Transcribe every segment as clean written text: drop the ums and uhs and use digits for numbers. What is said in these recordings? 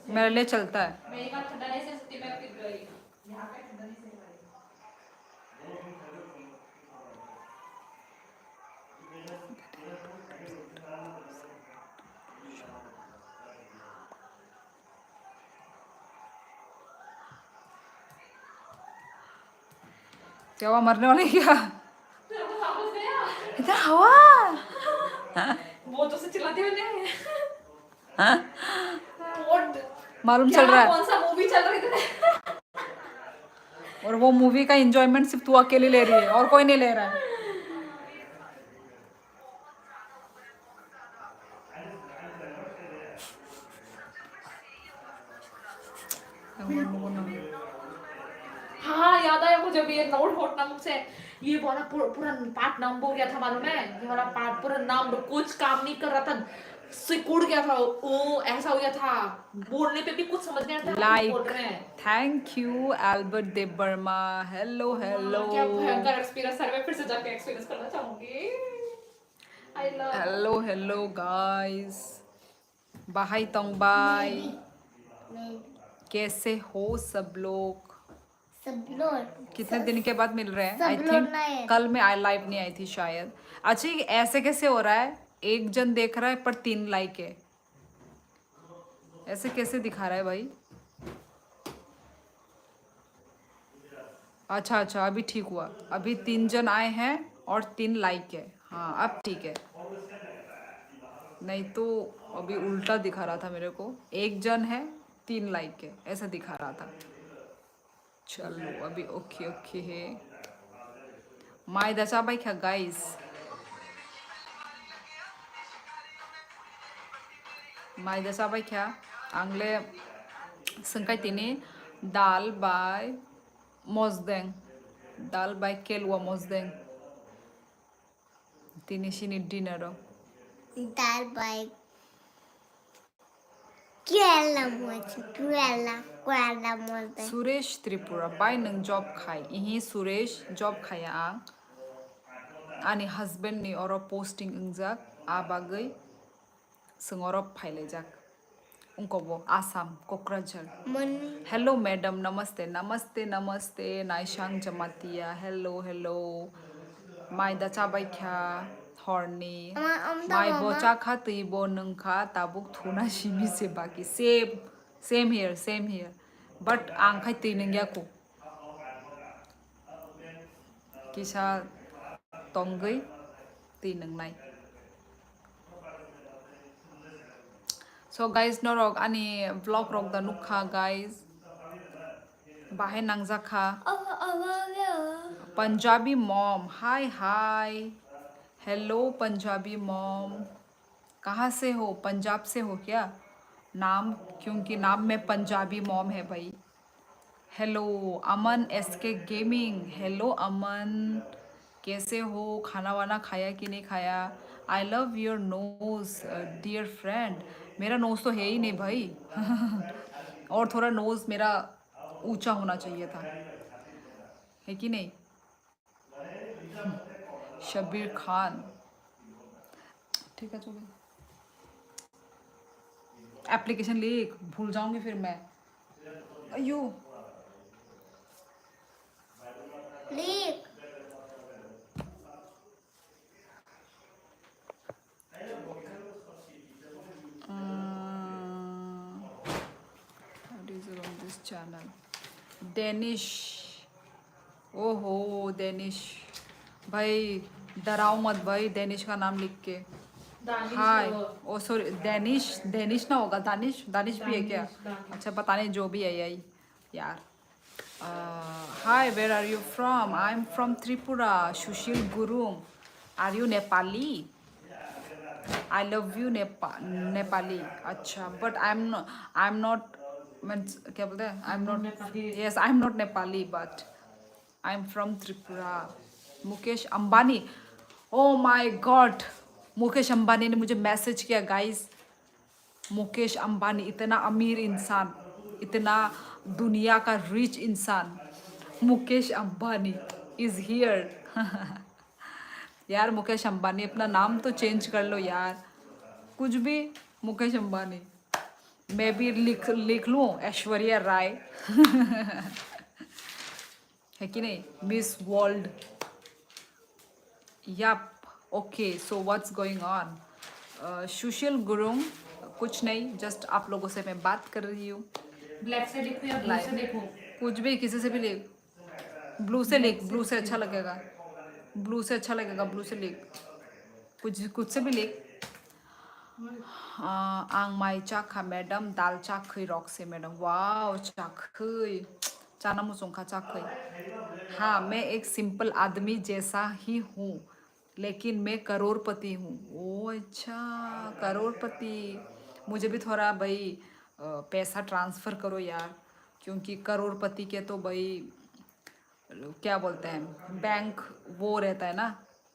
मेरे लिए चलता है। मेरी बात ठंडा नहीं सह सकती मैं फिर गई यहाँ पे ठंडा नहीं सह पाई। क्या हुआ, मरने वाले क्या? वापस गया इधर हवा। वो तो से चिल्लाते हुए नहीं हाँ? What? मालूम क्या चल रहा है। कौन सा मूवी चल रही थी? और वो मूवी का एंजॉयमेंट सिर्फ तू अकेली ले रही है और कोई नहीं ले रहा है। हाँ याद आया मुझे भी ये नोट होटना मुझसे ये वाला पूरा पार्ट नाम हो गया था मालूम है ये वाला पार्ट पूरा नाम कुछ काम नहीं कर रहा था सिकुड़ गया था ओ ऐसा हो गया था बोलने पे भी कुछ समझ नहीं आता हम कुछ बोल रहे हैं thank you Albert Dev Varma. Hello hello क्या भयंकर एक्सपीरियंस है मैं फिर से जाके एक्सपीरियंस करना चाहूंगी I love hello hello guys. बाहाई तोंगबाई, कैसे हो सब लोग? सब लोग कितने दिन के बाद मिल रहे हैं? सब आई लोग थिंक नए। कल मैं आई लाइव नहीं आई थी शायद। अच्छा ये ऐसे कैसे हो रहा है? एक जन देख रहा है पर 3 लाइक है, ऐसे कैसे दिखा रहा है भाई? अच्छा अच्छा अभी ठीक हुआ, अभी 3 जन आए हैं और 3 लाइक है। हाँ अब ठीक है, नहीं तो अभी उल्टा दिखा रहा था मेरे को। 1 जन है 3 लाइक है ऐसा दिखा रहा था। चलो अभी ओके ओके है। माय दशा भाई क्या गाइस? माय दशा भाई क्या आंगले संकाय तिनी दाल बाय मोजदेंग, दाल बाय केलवा मोजदेंग तिनी सिनी डिनर दाल बाय केला मोच केला मोच सुरेश त्रिपुरा बाय नों जॉब खाय इही सुरेश जॉब खाया आं आंनि हस्बेंड नि अर पोस्टिंग इंजाक आबागै सोंगरब फाइलायजाक उनकबो आसाम कक्राझार। मन हेलो मैडम नमस्ते नमस्ते नमस्ते नाइशांग Jamatia hello hello my dacha बायख्या हरनी माय बोचा खा तैबो नोंखा ताबुक थुना सिमी से बाकी सेम हियर बट आंखाय तै नोंगियाखौ किसा तंगै तै नोंनाय। So guys norok ani vlog rok da nukha guys bahe nangjakha Punjabi mom hi hello Punjabi mom कहाँ से हो? पंजाब से हो क्या? नाम क्योंकि नाम में पंजाबी मॉम है भाई। Hello Aman SK gaming hello Aman कैसे हो? खाना वाना खाया कि नहीं खाया? I love your nose dear friend. मेरा नोज तो है ही नहीं भाई और थोड़ा नोज मेरा ऊंचा होना चाहिए था, है कि नहीं? शबीर खान ठीक है चलो। एप्लीकेशन लिख भूल जाऊंगी फिर मैं। अयो लिख what is it on this channel? Danish ओहो डेनिश भाई डराओ मत भाई डेनिश का नाम लिख के। हाय ओ सॉरी डेनिश ना होगा दानिश भी है क्या? अच्छा पता नहीं जो भी है यही यार। Hi where are you from? I am from Tripura Sushil Gurung. Are you Nepali? I love you Nepali. अच्छा but I am not means क्या बोलते हैं I am not yes I am not Nepali but I am from Tripura. Mukesh Ambani oh my God Mukesh Ambani ने मुझे message किया guys. Mukesh Ambani इतना अमीर इंसान, इतना दुनिया का रिच इंसान, मुकेश अंबानी इज हियर यार मुकेश अंबानी अपना नाम तो चेंज कर लो यार, कुछ भी मुकेश अंबानी। मैं भी लिख लूँ ऐश्वर्या राय है कि नहीं, Miss World. Yup, okay, so what's going on. Sushil Gurung, कुछ नहीं, जस्ट आप लोगों से मैं बात कर रही हूँ। ब्लैक से लिखो या ब्लू से लिखो? कुछ भी, किसी से भी लिख, ब्लू से लिख, ब्लू से अच्छा लगेगा, ब्लू से अच्छा लगेगा, ब्लू से लिख, कुछ से भी लिख। आं माई चाखा मैडम, दाल चाखई रॉक्से मैडम, वाओ चाखई, चाना मुसुंखा चाखई। हाँ, मैं एक सिंपल आदमी जैसा ही हूँ, लेकिन मैं करोड़पति हूँ। ओ अच्छा, करोड़पति। मुझे भी थोड़ा भाई पैसा ट्रांसफ़र करो यार, क्योंकि करोड़पति के तो भाई क्या बोलते हैं, बैंक वो रहता है ना,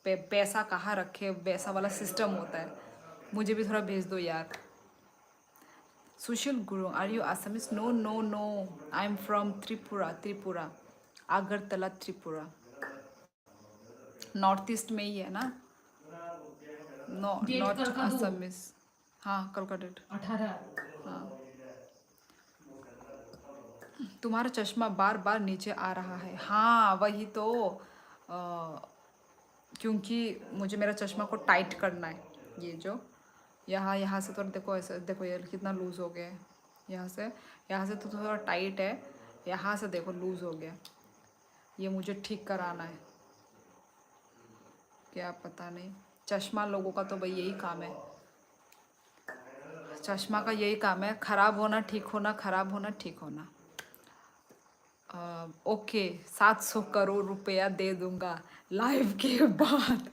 पैसा कहाँ रखे वैसा वाला सिस्टम होता है। मुझे भी थोड़ा भेज दो यार। Sushil Guru, are you Assamese? No no no, I am from Tripura, Tripura, Agartala Tripura, North East में ही है ना। नो, डेट नॉट कल का दो। आसामीज। हाँ, कल का डेट। 18। हाँ, तुम्हारा चश्मा बार बार नीचे आ रहा है। हाँ वही तो, क्योंकि मुझे मेरा चश्मा को टाइट करना है। ये जो यहाँ से थोड़ा देखो, ऐसे देखो, ये कितना लूज़ हो गया है। यहाँ से तो थोड़ा टाइट है, यहाँ से देखो लूज़ हो गया। ये मुझे ठीक कराना है, क्या पता नहीं। चश्मा लोगों का तो भाई यही काम है, चश्मा का यही काम है, ख़राब होना ठीक होना, ख़राब होना ठीक होना। ओके, 700 करोड़ रुपया दे दूंगा लाइव के बाद।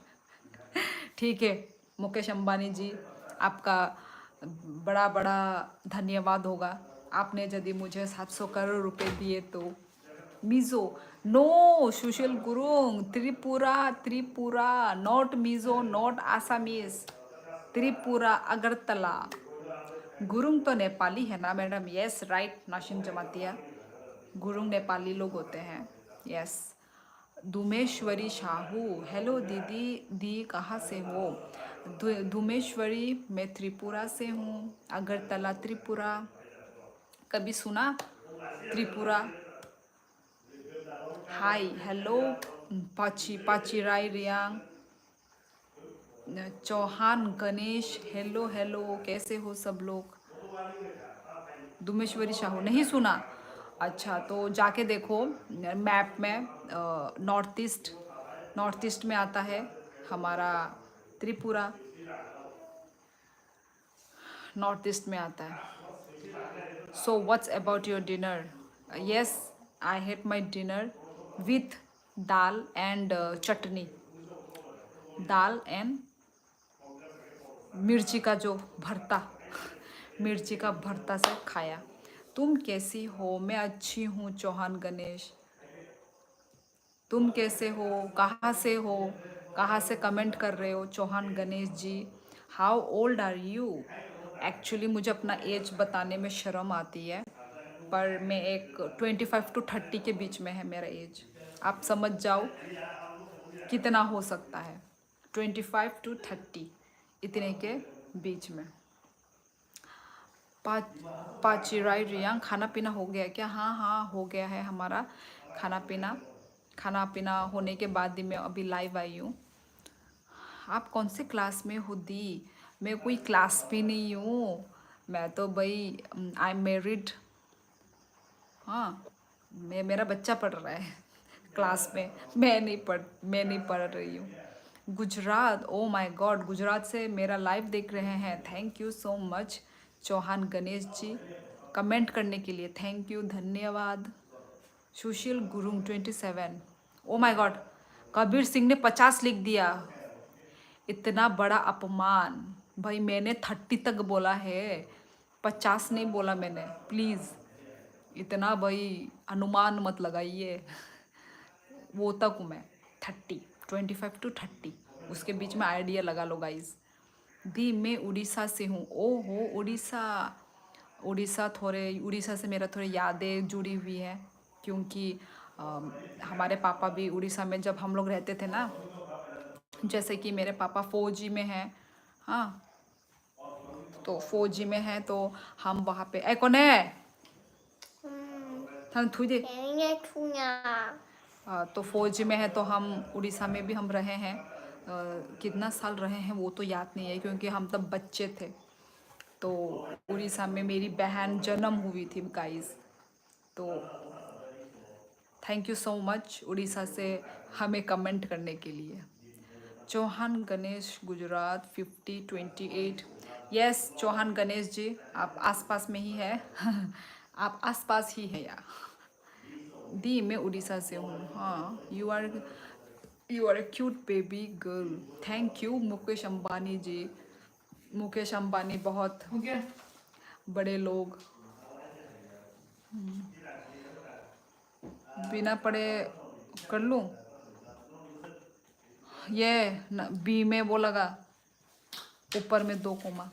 ठीक है मुकेश अंबानी जी, आपका बड़ा बड़ा धन्यवाद होगा। आपने यदि मुझे 700 करोड़ रुपए दिए तो। Mizo, no Sushil Gurung, Tripura, Tripura, not Mizo, not Assamese, Tripura, Agartala. Gurung तो नेपाली है ना madam? Yes right, Nashim Jamatia, Gurung Nepali लोग होते हैं। यस। धुमेश्वरी शाहू, हेलो दीदी, दी कहाँ से हो? धुमेश्वरी, मैं त्रिपुरा से हूँ, अगरतला त्रिपुरा। कभी सुना त्रिपुरा? हाय हेलो, पाची राय रियांग, चौहान गणेश, हेलो हेलो, कैसे हो सब लोग? दुमेश्वरी शाहू नहीं सुना? अच्छा, तो जाके देखो मैप में, नॉर्थ ईस्ट में आता है हमारा त्रिपुरा, नॉर्थ ईस्ट में आता है। So what's about your dinner? Yes, I had my dinner with dal and chutney, dal and मिर्ची का जो भरता, मिर्ची का भरता से खाया। तुम कैसी हो? मैं अच्छी हूँ चौहान गणेश। तुम कैसे हो? कहाँ से हो? कहाँ से कमेंट कर रहे हो Chauhan Ganesh ji? How old are you? Actually मुझे अपना एज बताने में शर्म आती है, पर मैं एक 25 to 30 के बीच में है मेरा एज। आप समझ जाओ कितना हो सकता है, 25 to 30 इतने के बीच में। पाचिराई रियांग, खाना पीना हो गया क्या? हाँ हाँ हो गया है हमारा खाना पीना। खाना पीना होने के बाद ही मैं अभी लाइव आई हूँ। आप कौन से क्लास में हो दी? मैं कोई क्लास भी नहीं हूँ, मैं तो भाई आई एम मैरिड। हाँ, मेरा बच्चा पढ़ रहा है क्लास में, मैं नहीं पढ़ रही हूँ। Gujarat, oh my God, Gujarat से मेरा लाइव देख रहे हैं, thank you so much Chauhan Ganesh ji, comment करने के लिए थैंक यू, धन्यवाद। Sushil Gurung 27, oh my God, Kabir Singh ने 50 लिख दिया, इतना बड़ा अपमान। भाई मैंने 30 तक बोला है, 50 नहीं बोला मैंने, प्लीज़ इतना भाई अनुमान मत लगाइए। वो तक हूँ मैं, 30, 25 to 30, उसके बीच में आइडिया लगा लो गाइज। दी, मैं उड़ीसा से हूँ। ओहो उड़ीसा, थोड़े उड़ीसा से मेरा थोड़ी यादें जुड़ी हुई हैं, क्योंकि हमारे पापा भी उड़ीसा में जब हम लोग रहते थे ना, जैसे कि मेरे पापा फौजी में हैं। हाँ, तो फौजी में है तो हम वहाँ पे ए कौन है थान थुई दे Kayaknya punya. तो फौजी में है तो हम उड़ीसा में भी हम रहे हैं कितना साल रहे हैं वो तो याद नहीं है क्योंकि हम तब बच्चे थे तो उड़ीसा में मेरी बहन जन्म हुई थी गाइस तो thank you so much Orissa से हमें कमेंट करने के लिए चौहान गणेश गुजरात 5028 यस चौहान गणेश जी आप आसपास में ही है आप आसपास ही है यार दी मैं उड़ीसा से हूँ हाँ you are a cute baby girl thank you Mukesh Ambani ji Mukesh Ambani बहुत हो गया बड़े लोग बिना पढ़े कर लूँ ये बी में वो लगा ऊपर में 2 कोमा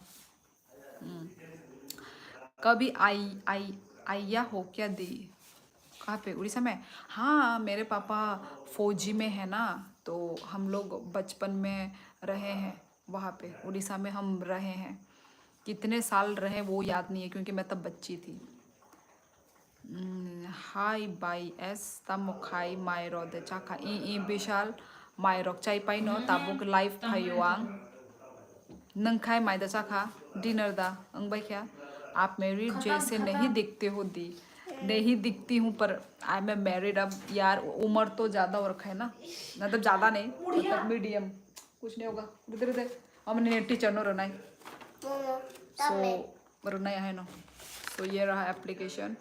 कभी आइया हो क्या दी कहाँ पे उड़ीसा में हाँ मेरे पापा फौजी में है ना तो हम लोग बचपन में रहे हैं वहाँ पे उड़ीसा में हम रहे हैं कितने साल रहे वो याद नहीं है क्योंकि मैं तब बच्ची थी हाय बाई एस तम खाई मायरो दे चाखा ई विशाल मायरक चाय पाई नो ताबुक लाइव फायो आं नंग खाई मायदा चाखा डिनर दा अंग बाई क्या आप मैरिड जैसे नहीं दिखते हो दी नहीं दिखती हूँ पर आई एम मैरिड अब यार उम्र तो ज़्यादा हो रखा है ना मतलब ज़्यादा नहीं मतलब मीडियम कुछ नहीं होगा इधर इधर हमने टीचर नो रनाई सो रनाई है ना तो ये रहा एप्लीकेशन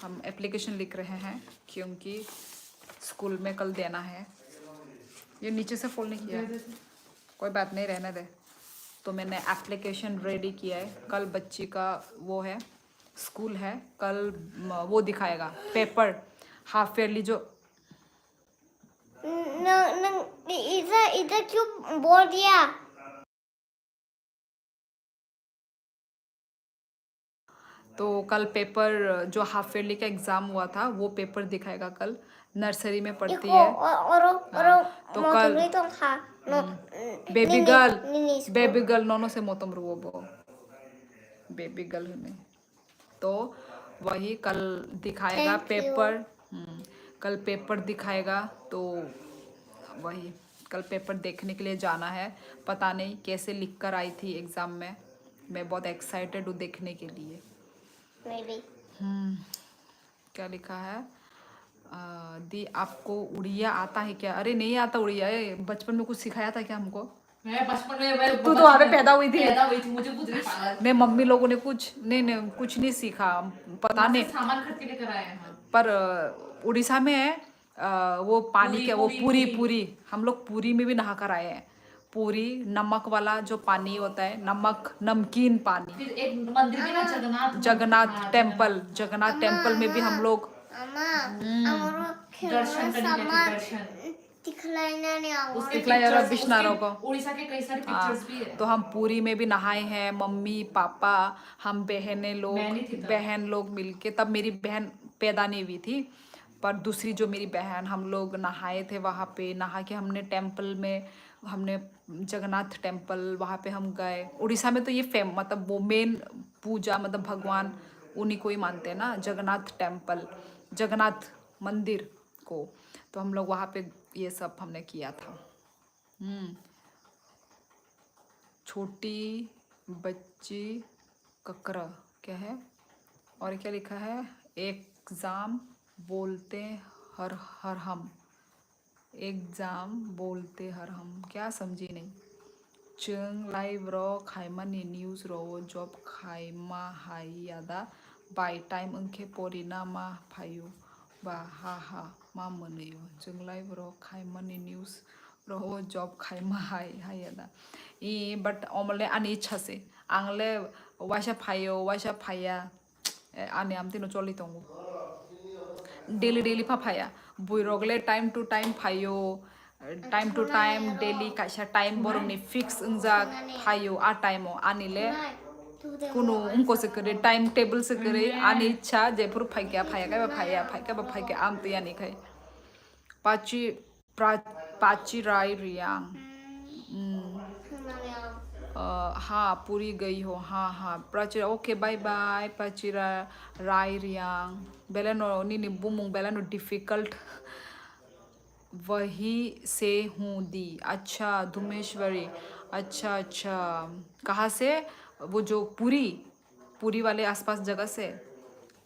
हम एप्लीकेशन लिख रहे हैं क्योंकि स्कूल में कल देना है ये नीचे से फोल्ड नहीं किया कोई बात नहीं रहने दे तो मैंने एप्लीकेशन रेडी किया है कल बच्ची का वो है स्कूल है कल वो दिखाएगा पेपर हाफ ईयरली जो इधर क्यों बोल दिया तो कल पेपर जो हाफ ईयरली का एग्जाम हुआ था वो पेपर दिखाएगा कल नर्सरी में पढ़ती है तो कल बेबी गर्ल नोनो से मोतम रुओ बेबी गर्ल में तो वही कल दिखाएगा पेपर कल पेपर दिखाएगा तो वही कल पेपर देखने के लिए जाना है पता नहीं कैसे लिख कर आई थी एग्ज़ाम में मैं बहुत एक्साइटेड हूँ देखने के लिए क्या लिखा है दी आपको उड़िया आता है क्या अरे नहीं आता उड़िया बचपन में कुछ सिखाया था क्या हमको मैं बचपन में तू तो वहाँ पे पैदा हुई थी मुझे कुछ नहीं पता नहीं मम्मी लोगों ने कुछ नहीं कुछ नहीं सीखा पता नहीं सामान खरीद के लेकर आए हैं पर उड़ीसा में वो पानी के वो पूरी हम लोग पूरी में भी नहा कर आए हैं पूरी नमक वाला जो पानी होता है नमकीन पानी फिर एक मंदिर भी ना जगन्नाथ टेम्पल में भी हम लोग दर्शन उड़ीसा के कई सारे पिक्चर्स भी है तो हम पूरी में भी नहाए हैं मम्मी पापा हम बहन लोग मिलके तब मेरी बहन पैदा नहीं हुई थी पर दूसरी जो मेरी बहन हम लोग नहाए थे वहाँ पे नहा के हमने टेम्पल में हमने जगन्नाथ टेम्पल वहाँ पे हम गए उड़ीसा में तो ये मतलब वो मेन पूजा मतलब भगवान उन्हीं को ही मानते हैं ना जगन्नाथ टेम्पल जगन्नाथ मंदिर को तो हम लोग वहाँ पे ये सब हमने किया था छोटी बच्ची ककरा क्या है और क्या लिखा है एग्जाम बोलते हर हम एग्जाम बोलते हर हम क्या समझी नहीं चंग लाइव रो खाइमा नि न्यूज रो जॉब खाइमा हाई यादा बाय टाइम उनके पोरिना मा फायो बा हा मा मनेयो जों लाइव रो खाइमा नि न्यूज रो जॉब खाइमा हाई यादा ई बट अमले आनी इच्छा से आंगले वाशा फाया आने आमती नो चली तंगो डेली फाया बुइरोगले टाइम टू टाइम फायो टाइम टू टाइम डेली काशा टाइम बरमनि फिक्स उंजा फायो आ टाइमो आनिले कुनु उनको से करे टाइम टेबल से करे आनी इच्छा जेपुर फाइका फाइका आमती आनी खाय पाची राय रियांग हाँ पूरी गई हो हाँ हाँ प्राचीरा ओके बाय बाय प्राचीरा राय रियांग बेलानो नी बुमुंग बेलानो डिफिकल्ट वही से हूँ दी अच्छा धुमेश्वरी अच्छा अच्छा कहाँ से वो जो पूरी पूरी वाले आसपास जगह से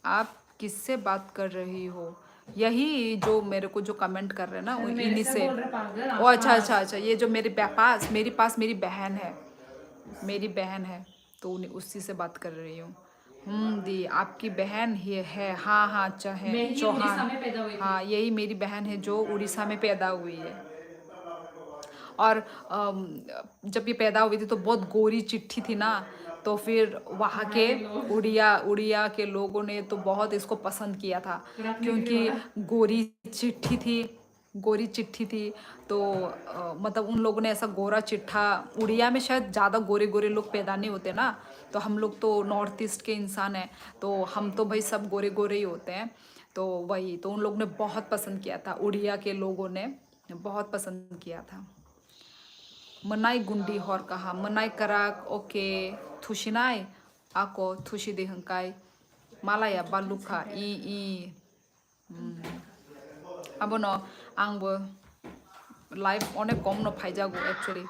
आप किससे बात कर रही हो यही जो मेरे को जो कमेंट कर रहे हैं ना इन्हीं से ओ अच्छा अच्छा अच्छा ये जो मेरे पास मेरी बहन है तो उन्हीं उसी से बात कर रही हूँ दी आपकी बहन ही है हाँ हाँ अच्छा है मैं ही उड़ीसा में पैदा हुई थी। हाँ यही मेरी बहन है जो उड़ीसा में पैदा हुई है और जब ये पैदा हुई थी तो बहुत गोरी चिट्ठी थी ना तो फिर वहाँ के उड़िया के लोगों ने तो बहुत इसको पसंद किया था क्योंकि गोरी चिट्ठी थी तो मतलब उन लोगों ने ऐसा गोरा चिट्ठा उड़िया में शायद ज़्यादा गोरे गोरे लोग पैदा नहीं होते ना तो हम लोग तो नॉर्थ ईस्ट के इंसान हैं तो हम तो भाई सब गोरे गोरे ही होते हैं तो वही तो उन लोगों ने बहुत पसंद किया था उड़िया के लोगों ने बहुत पसंद किया था मनाई गुंडी हर कहा मनाई कराक ओके थुशिनाय आको थुशी दे हंकाय मालाया बालुखा ई अब न आंबो लाइफ अनेक कम न फाइजागो एक्चुअली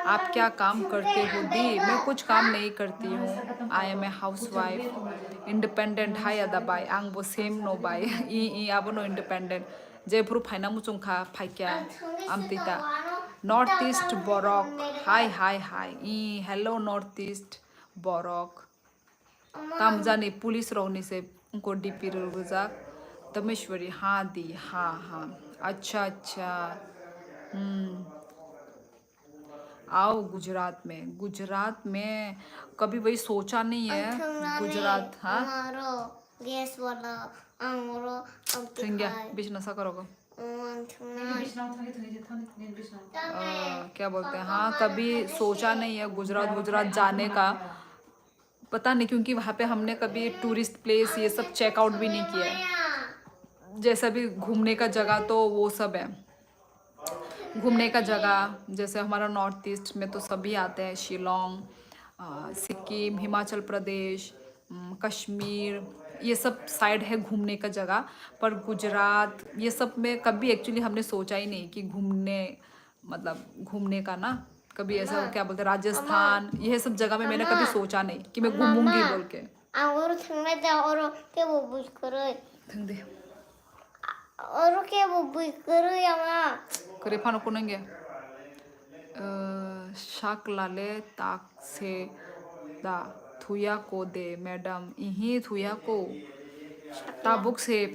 आप क्या काम करते हो दी मैं कुछ काम नहीं करती हूँ I am a housewife independent hi अदा बाय आंबो सेम नो बाय ई अब नो इंडिपेंडेंट जेफ्रु फाइना मुचुंखा फाइक्या आमतिता नॉर्थ ईस्ट बरक हाय ई हेलो नॉर्थ ईस्ट बरक ताम जाने पुलिस रोहनी से उनको डीपी रुजाक दमेश्वरी हाँ दी हाँ अच्छा आओ गुजरात में कभी वही सोचा नहीं है गुजरात हाँ गैस वाला आंगरो थिंग्या बिजनेस करोगे क्या बोलते हैं हाँ कभी सोचा नहीं है गुजरात जाने का पता नहीं क्योंकि वहाँ पे हमने कभी टूरिस्ट प्लेस ये सब चेकआउट भी नहीं किया है जैसा भी घूमने का जगह तो वो सब है घूमने का जगह जैसे हमारा नॉर्थ ईस्ट में तो सभी आते हैं शिलोंग सिक्किम हिमाचल प्रदेश कश्मीर ये सब साइड है घूमने का जगह पर गुजरात ये सब में कभी एक्चुअली हमने सोचा ही नहीं कि घूमने का ना कभी ऐसा क्या बोलते हैं राजस्थान यह सब जगह में मैंने कभी सोचा नहीं कि मैं घूमूंगी बोल के आंगरो थंगना और के वो बुझ करो थंदे और के वो बुझ करो यामा करे फानो कोनेंगे शाक लाले ताक से दा थुया को दे मैडम इही थुया को ताबुक से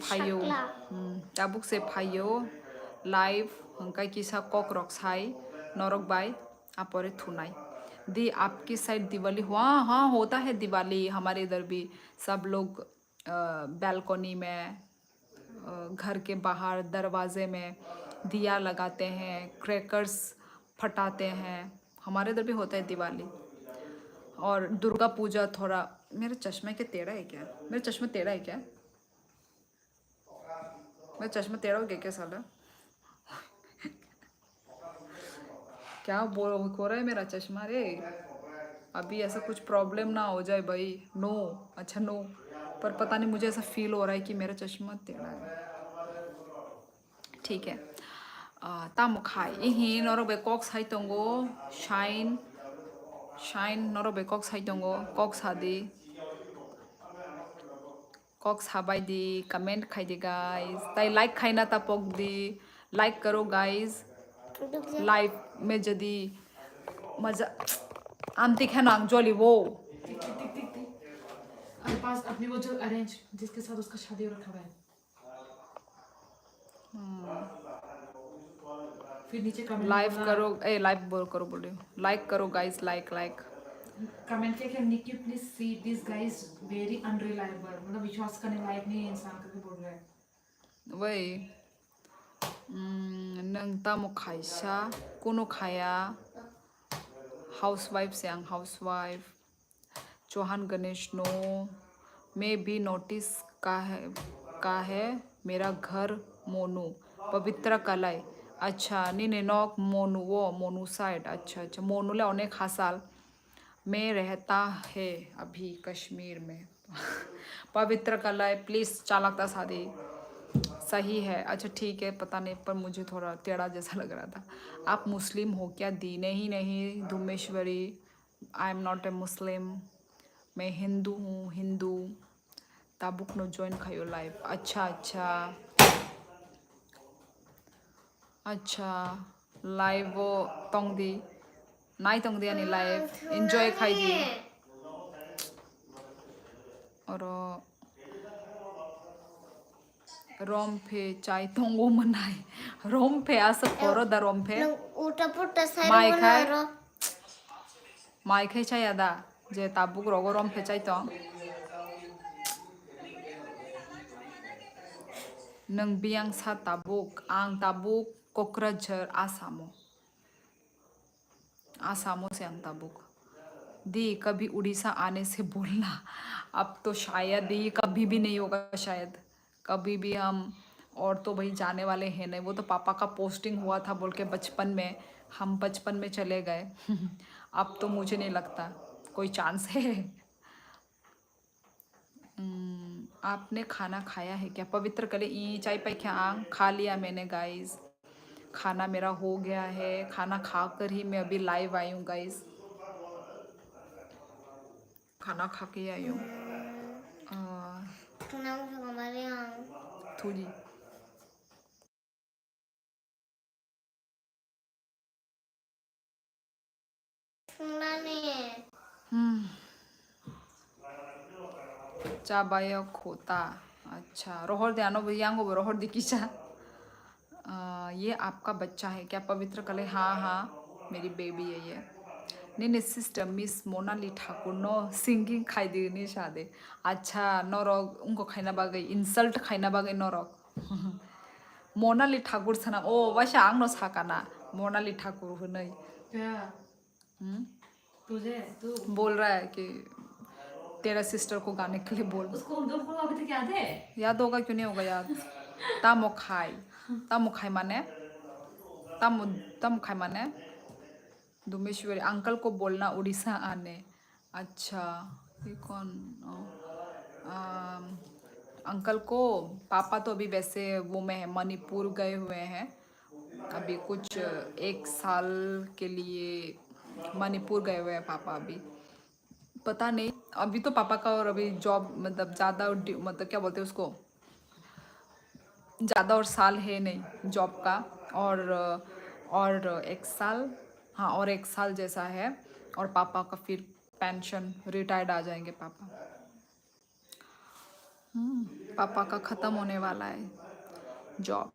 फायो लाइव हंकाई किसा कॉक रॉक्साई नरक बाई आपरे थुनाई दी आपकी साइड दिवाली हाँ होता है दिवाली हमारे इधर भी सब लोग बैल्कनी में घर के बाहर दरवाजे में दिया लगाते हैं क्रैकर्स फटाते हैं हमारे इधर भी होता है दिवाली और दुर्गा पूजा थोड़ा मेरा चश्मा क्या टेढ़ा है क्या मेरा चश्मा टेढ़ा है क्या मेरा चश्मा टेढ़ा हो गया क्या साला क्या हो रहा है मेरा चश्मा रे अभी ऐसा कुछ प्रॉब्लम ना हो जाए भाई नो अच्छा नो पर पता नहीं मुझे ऐसा फील हो रहा है कि मेरा चश्मा टेढ़ा है ठीक है तामुखाई इही नरबे कॉक साइ दंगो शाइन नरबे कॉक साइ दंगो कॉक सादी कॉक साबाई दी कमेंट खाई दी गाइस ताई लाइक खाई ना तापक दी लाइक करो गाइस लाइव में जदी मजा आमती खाना जोली वो पास अपने वो जो अरेंज जिसके साथ उसका शादी हो रखा है फिर नीचे कमेंट लाइव करो लाइव करो बोल रही हूँ लाइक करो गाइस लाइक कमेंट किया कि Nikki please see this guys very unreliable मतलब विश्वास करने लायक नहीं है इंसान करके बोल रहा है वही नंग तामो खाइसा कोनो खाया हाउसवाइफ से आं हाउसवाइफ चौहान गणेश नो में भी नोटिस का है मेरा घर मोनू पवित्र कलाई अच्छा नी नॉक मोनू वो मोनू साइड अच्छा मोनूला अनेक हासाल मैं रहता है अभी कश्मीर में। पवित्र कलय प्लीज चालकता शादी सही है। अच्छा ठीक है, पता नहीं पर मुझे थोड़ा टेढ़ा जैसा लग रहा था। आप मुस्लिम हो क्या? दी नहीं धुमेश्वरी, आई एम नॉट ए मुस्लिम, मैं हिंदू हूँ, हिंदू। ताबुक नो ज्वाइन खायो लाइव। अच्छा अच्छा अच्छा लाइव तोंगदी नाई तोंगदी यानी लाइव एंजॉय खाई और रोमफे चाय तोंगो मनाई रोमफे आस खोरो दा रोमफे Uta-puta माई sayur खाय ro. माई खाय चाय आदा जे ताबुक रोगो रोमफे चाय तो नंग बियांग सा ताबुक आंग ताबुक कोकराझार आसामो आसामो से आंग ताबुक दी कभी उड़ीसा आने से बोलना। अब तो शायद ही कभी भी नहीं होगा, शायद कभी भी हम और तो भाई जाने वाले हैं नहीं। वो तो पापा का पोस्टिंग हुआ था बोल के बचपन में, हम बचपन में चले गए। अब तो मुझे नहीं लगता कोई चांस है। आपने खाना खाया है क्या? पवित्र कले ई चाय पाई क्या? आंग खा लिया मैंने गाइस, खाना मेरा हो गया है। खाना खाकर ही मैं अभी लाइव आई हूँ गाइस, खाना खा के आई हूँ। Kenapa suka Mariam? थोड़ी Sunane. चाबाया खोता। अच्छा रोहर दे आनो यांगो रोहर दी किसा। ये आपका बच्चा है क्या? पवित्र कले हाँ हाँ मेरी बेबी है ये। नहीं sister miss Monali Thakur know singing खाई दी नहीं शादे। अच्छा नौरग उनको खाइना बागई इंसल्ट खाइना बागई नौरग। मोनाली ठाकुर सना ओ वैसे आंग नो साकाना मोनाली ठाकुर हो नहीं। क्या तुझे तू बोल रहा है कि तेरा सिस्टर को गाने के लिए बोल। उसको उर्दू को अभी तक याद है? याद होगा क्यों नहीं होगा याद। तामुखाई माने तामुखाई माने दुमेश्वरी अंकल को बोलना उड़ीसा आने। अच्छा ये कौन? अंकल को पापा तो अभी वैसे वो में है मणिपुर गए हुए हैं अभी कुछ 1 साल के लिए मणिपुर गए हुए हैं पापा अभी। पता नहीं अभी तो पापा का और अभी जॉब मतलब ज़्यादा मतलब क्या बोलते हैं उसको, ज़्यादा और साल है नहीं जॉब का। और 1 साल, हाँ और 1 साल जैसा है और पापा का फिर पेंशन रिटायर्ड आ जाएंगे पापा। पापा का ख़त्म होने वाला है जॉब।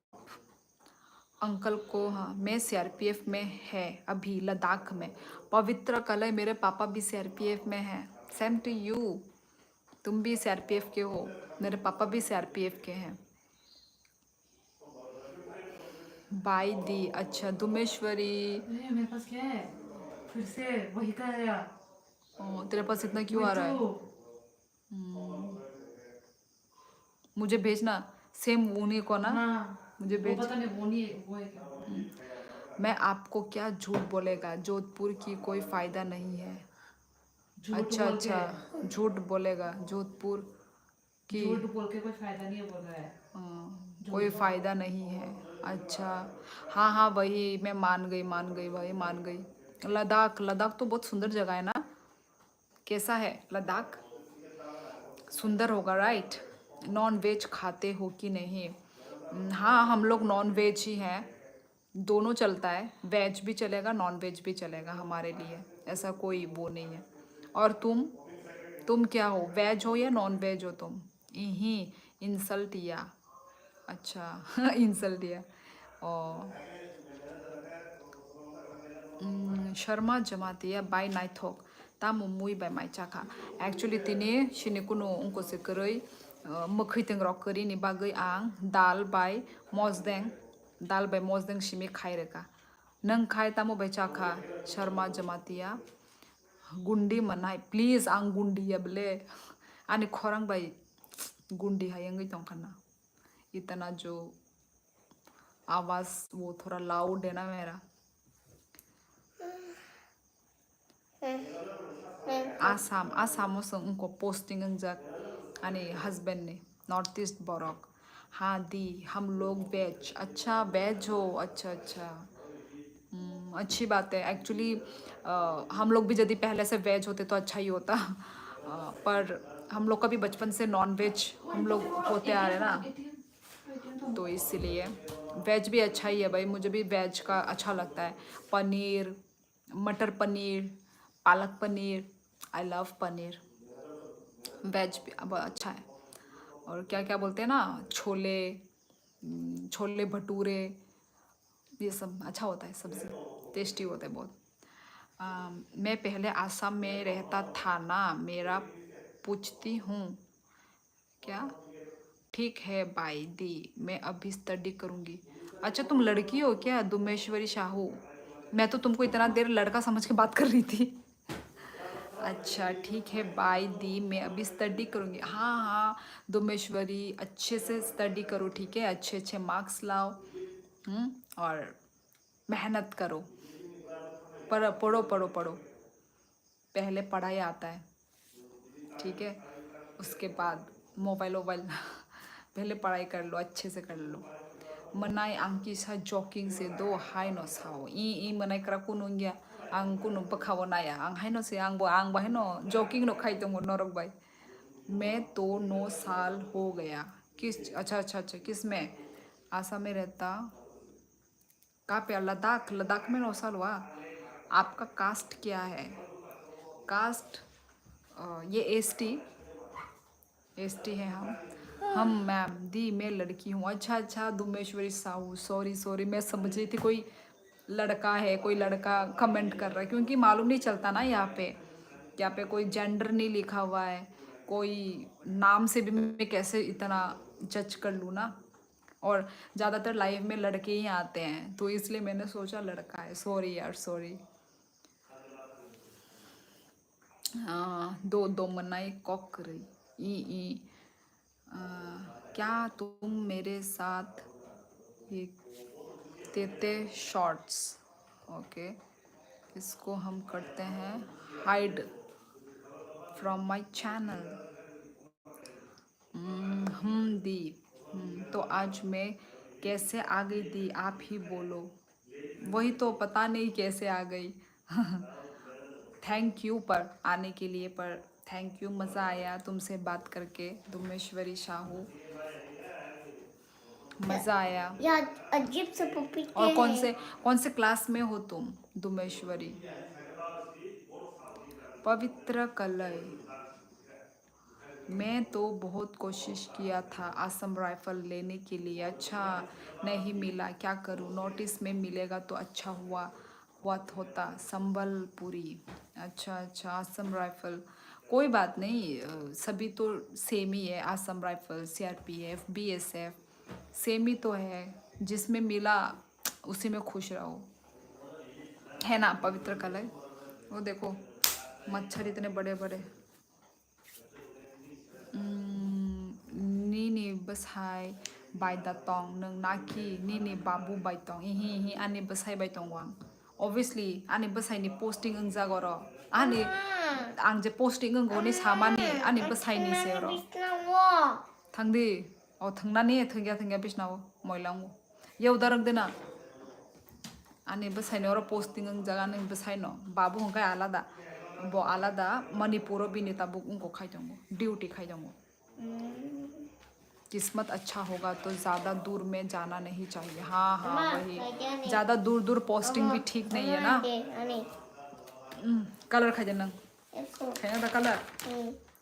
अंकल को हाँ मैं सीआरपीएफ में है अभी लद्दाख में। पवित्र कलय मेरे पापा भी सीआरपीएफ में हैं। सेम टू यू, तुम भी सीआरपीएफ के हो, मेरे पापा भी सीआरपीएफ के हैं। By the. अच्छा दुमेश्वरी मेरे पास क्या है फिर से वही का है यार। तेरे पास इतना क्यों आ रहा है? मुझे भेजना सेम उन्हीं को ना। हाँ मुझे वो भेज। पता नहीं वो नहीं वो है क्या। मैं आपको क्या झूठ बोलेगा, जोधपुर की कोई फायदा नहीं है। झूठ अच्छा बोल अच्छा के झूठ बोलेगा जोधपुर की। झूठ बोल के कोई फायदा नहीं है बोल रहा है। कोई फायदा नहीं है। अच्छा हाँ हाँ वही मैं मान गई भाई मान गई। लद्दाख लद्दाख तो बहुत सुंदर जगह है ना। कैसा है लद्दाख? सुंदर होगा राइट। नॉन वेज खाते हो कि नहीं? हाँ हम लोग नॉन वेज ही हैं, दोनों चलता है, वेज भी चलेगा नॉन वेज भी चलेगा हमारे लिए, ऐसा कोई वो नहीं है। और तुम क्या हो, वेज हो या नॉन वेज हो तुम? यही इंसल्ट या अच्छा इंसल्ट या और शर्मा जमाती है बाय नाइथोक ता मुमुई बाय माइचाखा। एक्चुअली तिने शिनिकुनो उनको से करई मखैतें रॉकरी नि बागै आं दाल बाय मजदें शिमी खाई रेका नंग खाई तामो बाय चाखा। शर्मा जमातिया गुंडी मनाई प्लीज आं गुंडी बले आने खोरंग बाय गुंडी हायंगई तोंखाना। इतना जो आवाज वो थोड़ा लाउड है ना मेरा। आसाम उनको पोस्टिंग अंजक आणि हस्बैंड ने नॉर्थ ईस्ट बोरक। हाँ दी, हम लोग वेज। अच्छा वेज हो, अच्छा अच्छा। अच्छी बात है एक्चुअली। हम लोग भी यदि पहले से वेज होते तो अच्छा ही होता। पर हम लोग का भी बचपन से नॉन वेज हम लोग होते आ रहे ना, तो इसीलिए वेज भी अच्छा ही है भाई। मुझे भी वेज का अच्छा लगता है। Paneer, matar paneer, palak paneer, I love paneer. Veg भी अब अच्छा है। और क्या क्या बोलते हैं ना, छोले, छोले भटूरे, ये सब अच्छा होता है, सब्जी टेस्टी होता है बहुत। मैं पहले आसाम में रहता था ना, मेरा पूछती हूँ क्या। ठीक है बाय दी, मैं अभी स्टडी करूँगी। अच्छा तुम लड़की हो क्या, दुमेश्वरी शाहू? मैं तो तुमको इतना देर लड़का समझ के बात कर रही थी। अच्छा ठीक है बाय दी, मैं अभी स्टडी करूँगी। हाँ हाँ दुमेश्वरी, अच्छे से स्टडी करो ठीक है, अच्छे अच्छे मार्क्स लाओ। और मेहनत करो, पढ़ो पढ़ो पढ़ो। पहले पढ़ाई आता है ठीक है, उसके बाद मोबाइल वोबाइल। पहले पढ़ाई कर लो, अच्छे से कर लो। मनाई आंकी सा जॉकिंग से दो हाई नो साओ ई मनाई करा कुनुंगिया आं कुनु बखावो नाया आं हाई नो से आं बाहे नो जॉकिंग नो खाई तुम नरक बाई। मैं तो 9 साल हो गया। किस, अच्छा अच्छा अच्छा, किस में? आसाम में रहता। कहाँ पे? लद्दाख, लद्दाख में 9 साल हुआ। आपका कास्ट क्या है? कास्ट ये एसटी है हम मैम दी, मैं लड़की हूँ। अच्छा अच्छा दुमेश्वरी साहू, सॉरी सॉरी, मैं समझ रही थी कोई लड़का है, कोई लड़का कमेंट कर रहा है, क्योंकि मालूम नहीं चलता ना यहाँ पे कोई जेंडर नहीं लिखा हुआ है। कोई नाम से भी मैं कैसे इतना जज कर लूँ ना। और ज़्यादातर लाइव में लड़के ही आते हैं, तो इसलिए मैंने सोचा लड़का है। सॉरी यार सॉरी। हाँ दो मनाई कॉक रही ई आ, क्या तुम मेरे साथ ये देते शॉर्ट्स? ओके, इसको हम करते हैं हाइड फ्रॉम माय चैनल। दी। तो आज मैं कैसे आ गई दी, आप ही बोलो। वही तो पता नहीं कैसे आ गई। थैंक यू पर आने के लिए, पर थैंक यू, मज़ा आया तुमसे बात करके दुमेश्वरी शाहू, मज़ा आया। यार अजीब से पपी और के हैं। कौन से क्लास में हो तुम दुमेश्वरी? पवित्र कलय। मैं तो बहुत कोशिश किया था असम राइफल लेने के लिए, अच्छा नहीं मिला, क्या करूं? नोटिस में मिलेगा तो अच्छा हुआ होता। संबलपुरी, अच्छा अच्छा असम राइफल, कोई बात नहीं। सभी तो सेम ही है, Assam rifle, CRPF, BSF same ही तो है। जिसमें मिला उसी में खुश रहो, है ना पवित्र कलय? वो देखो मच्छर इतने बड़े बड़े। नीनी बसाई बाय दातोंग नंग नाकी नीनी बाबू बायतोंग इही आनी बसाई बायतोंग वांग। ऑब्वियसली आनी बसाई नि पोस्टिंग अंग जागोरो आनी आं जे पोस्टिंग अंग गोनी सामानी आनी बसाई नि सेरो थांदी ओ थांनानी थंगिया बिसनाव मोइलांग ये उदारंग देना आनी बसाई नोरो पोस्टिंग अंग जागा नंग बसाई नो बाबू हंगाय आलादा बो आलादा मणिपुर बिनीता बुक उनको खाइदोंगो ड्यूटी खाइदोंगो। किस्मत अच्छा होगा तो ज़्यादा दूर में जाना नहीं चाहिए। हाँ हाँ वही, ज़्यादा दूर दूर पोस्टिंग भी ठीक नहीं है ना। कलर खा जाना, खाया था कलर।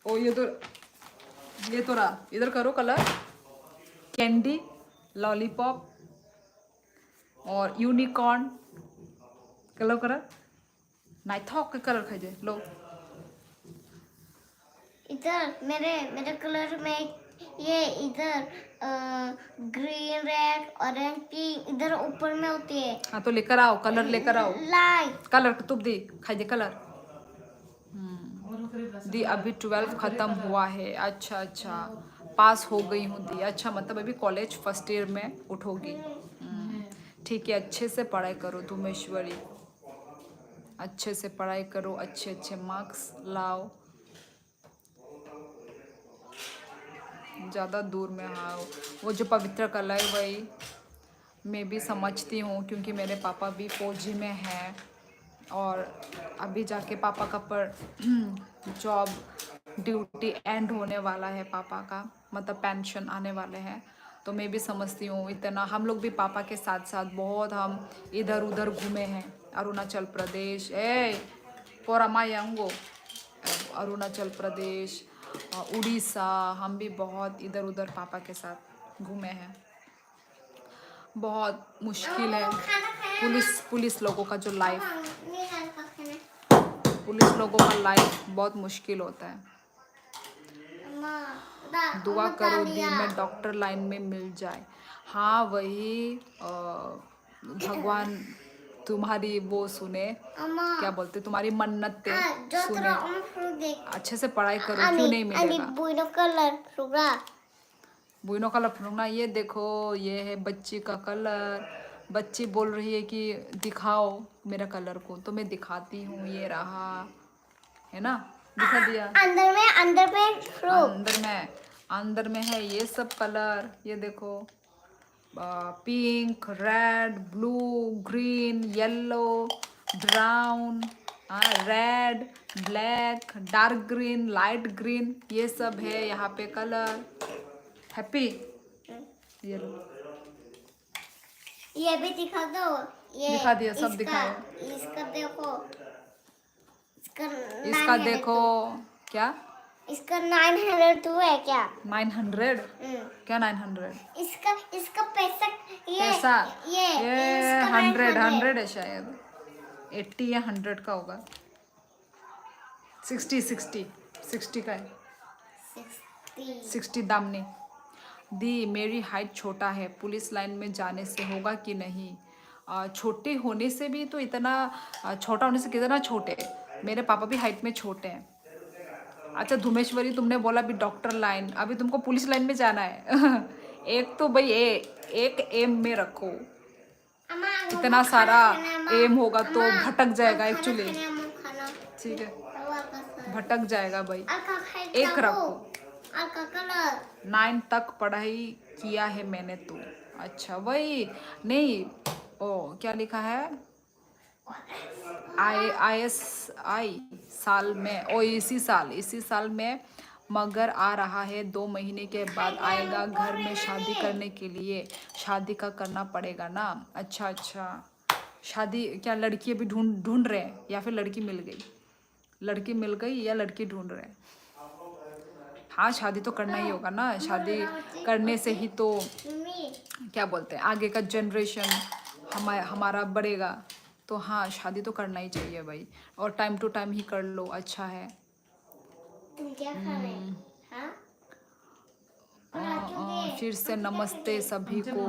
ओ ये तो रहा, इधर करो कलर। कैंडी, लॉलीपॉप और यूनिकॉर्न कलर कलर नाइथॉक के कलर खा जाए लो। इधर मेरे कलर में ये इधर ग्रीन रेड ऑरेंज पिंक इधर ऊपर में होती है। हाँ तो लेकर आओ, कलर लेकर आओ, लाइट कलर तुम दी खाई दे कलर। दी अभी 12 ख़त्म हुआ है। अच्छा अच्छा पास हो गई हूँ दी, अच्छा मतलब अभी कॉलेज फर्स्ट ईयर में उठोगी। ठीक है, अच्छे से पढ़ाई करो दुमेश्वरी, अच्छे से पढ़ाई करो, अच्छे अच्छे मार्क्स लाओ। ज़्यादा दूर में, हाँ वो जो पवित्र कला है वही मैं भी समझती हूँ, क्योंकि मेरे पापा भी फौजी में हैं और अभी जाके पापा का पर जॉब ड्यूटी एंड होने वाला है पापा का, मतलब पेंशन आने वाले हैं। तो मैं भी समझती हूँ, इतना हम लोग भी पापा के साथ साथ बहुत हम इधर उधर घूमे हैं। अरुणाचल प्रदेश, पोरामायंगो, अरुणाचल प्रदेश, उड़ीसा, हम भी बहुत इधर उधर पापा के साथ घूमे हैं। बहुत मुश्किल है पुलिस लोगों का जो लाइफ, पुलिस लोगों का लाइफ बहुत मुश्किल होता है। दुआ करो दी मैं डॉक्टर लाइन में मिल जाए। हाँ वही भगवान तुम्हारी वो सुने, क्या बोलते, तुम्हारी मन्नतें सुने। अच्छे से पढ़ाई करो, क्यों नहीं मिलेगा। बुइनो कलर फूलना, ये देखो ये है बच्ची का कलर। बच्ची बोल रही है कि दिखाओ मेरा कलर को, तो मैं दिखाती हूँ। ये रहा, है ना, दिखा दिया। अंदर में है ये सब कलर। ये देखो pink, red, blue, green, yellow, brown, red, black, dark green, light green, ये सब है यहाँ पे कलर। हैप्पी, ये लो, ये भी दिखा दो। ये दिखा दिया, सब दिखाया। इसका देखो, इसका देखो, क्या इसका 902 है क्या? 900? क्या 900? इसका पैसा, पैसा ये इसका 100 है शायद, 80 या 100 का होगा। 60 का है, 60 दामने। दी मेरी हाइट छोटा है, पुलिस लाइन में जाने से होगा कि नहीं? छोटे होने से भी तो इतना, छोटा होने से कितना छोटे, मेरे पापा भी हाइट में छोटे हैं। अच्छा धुमेश्वरी, तुमने बोला अभी डॉक्टर लाइन, अभी तुमको पुलिस लाइन में जाना है। एक तो भाई एक एम में रखो, इतना सारा एम होगा तो भटक जाएगा एक्चुअली, ठीक है, भटक जाएगा भाई। एक रखो। 9 तक पढ़ाई किया है मैंने तो। अच्छा वही नहीं, ओ क्या लिखा है, ISI साल में, ओ इसी साल में मगर आ रहा है, 2 महीने के बाद आएगा। घर में शादी करने के लिए शादी का करना पड़ेगा ना? अच्छा, शादी क्या लड़की अभी ढूंढ रहे हैं या फिर लड़की मिल गई या लड़की ढूंढ रहे हैं? हाँ शादी तो करना ही होगा ना, शादी करने से ही तो क्या बोलते हैं आगे का जनरेशन हमारा बढ़ेगा। तो हाँ शादी तो करना ही चाहिए भाई, और टाइम टू टाइम ही कर लो, अच्छा है। तुम क्या खा रहे हैं? फिर से नमस्ते सभी को।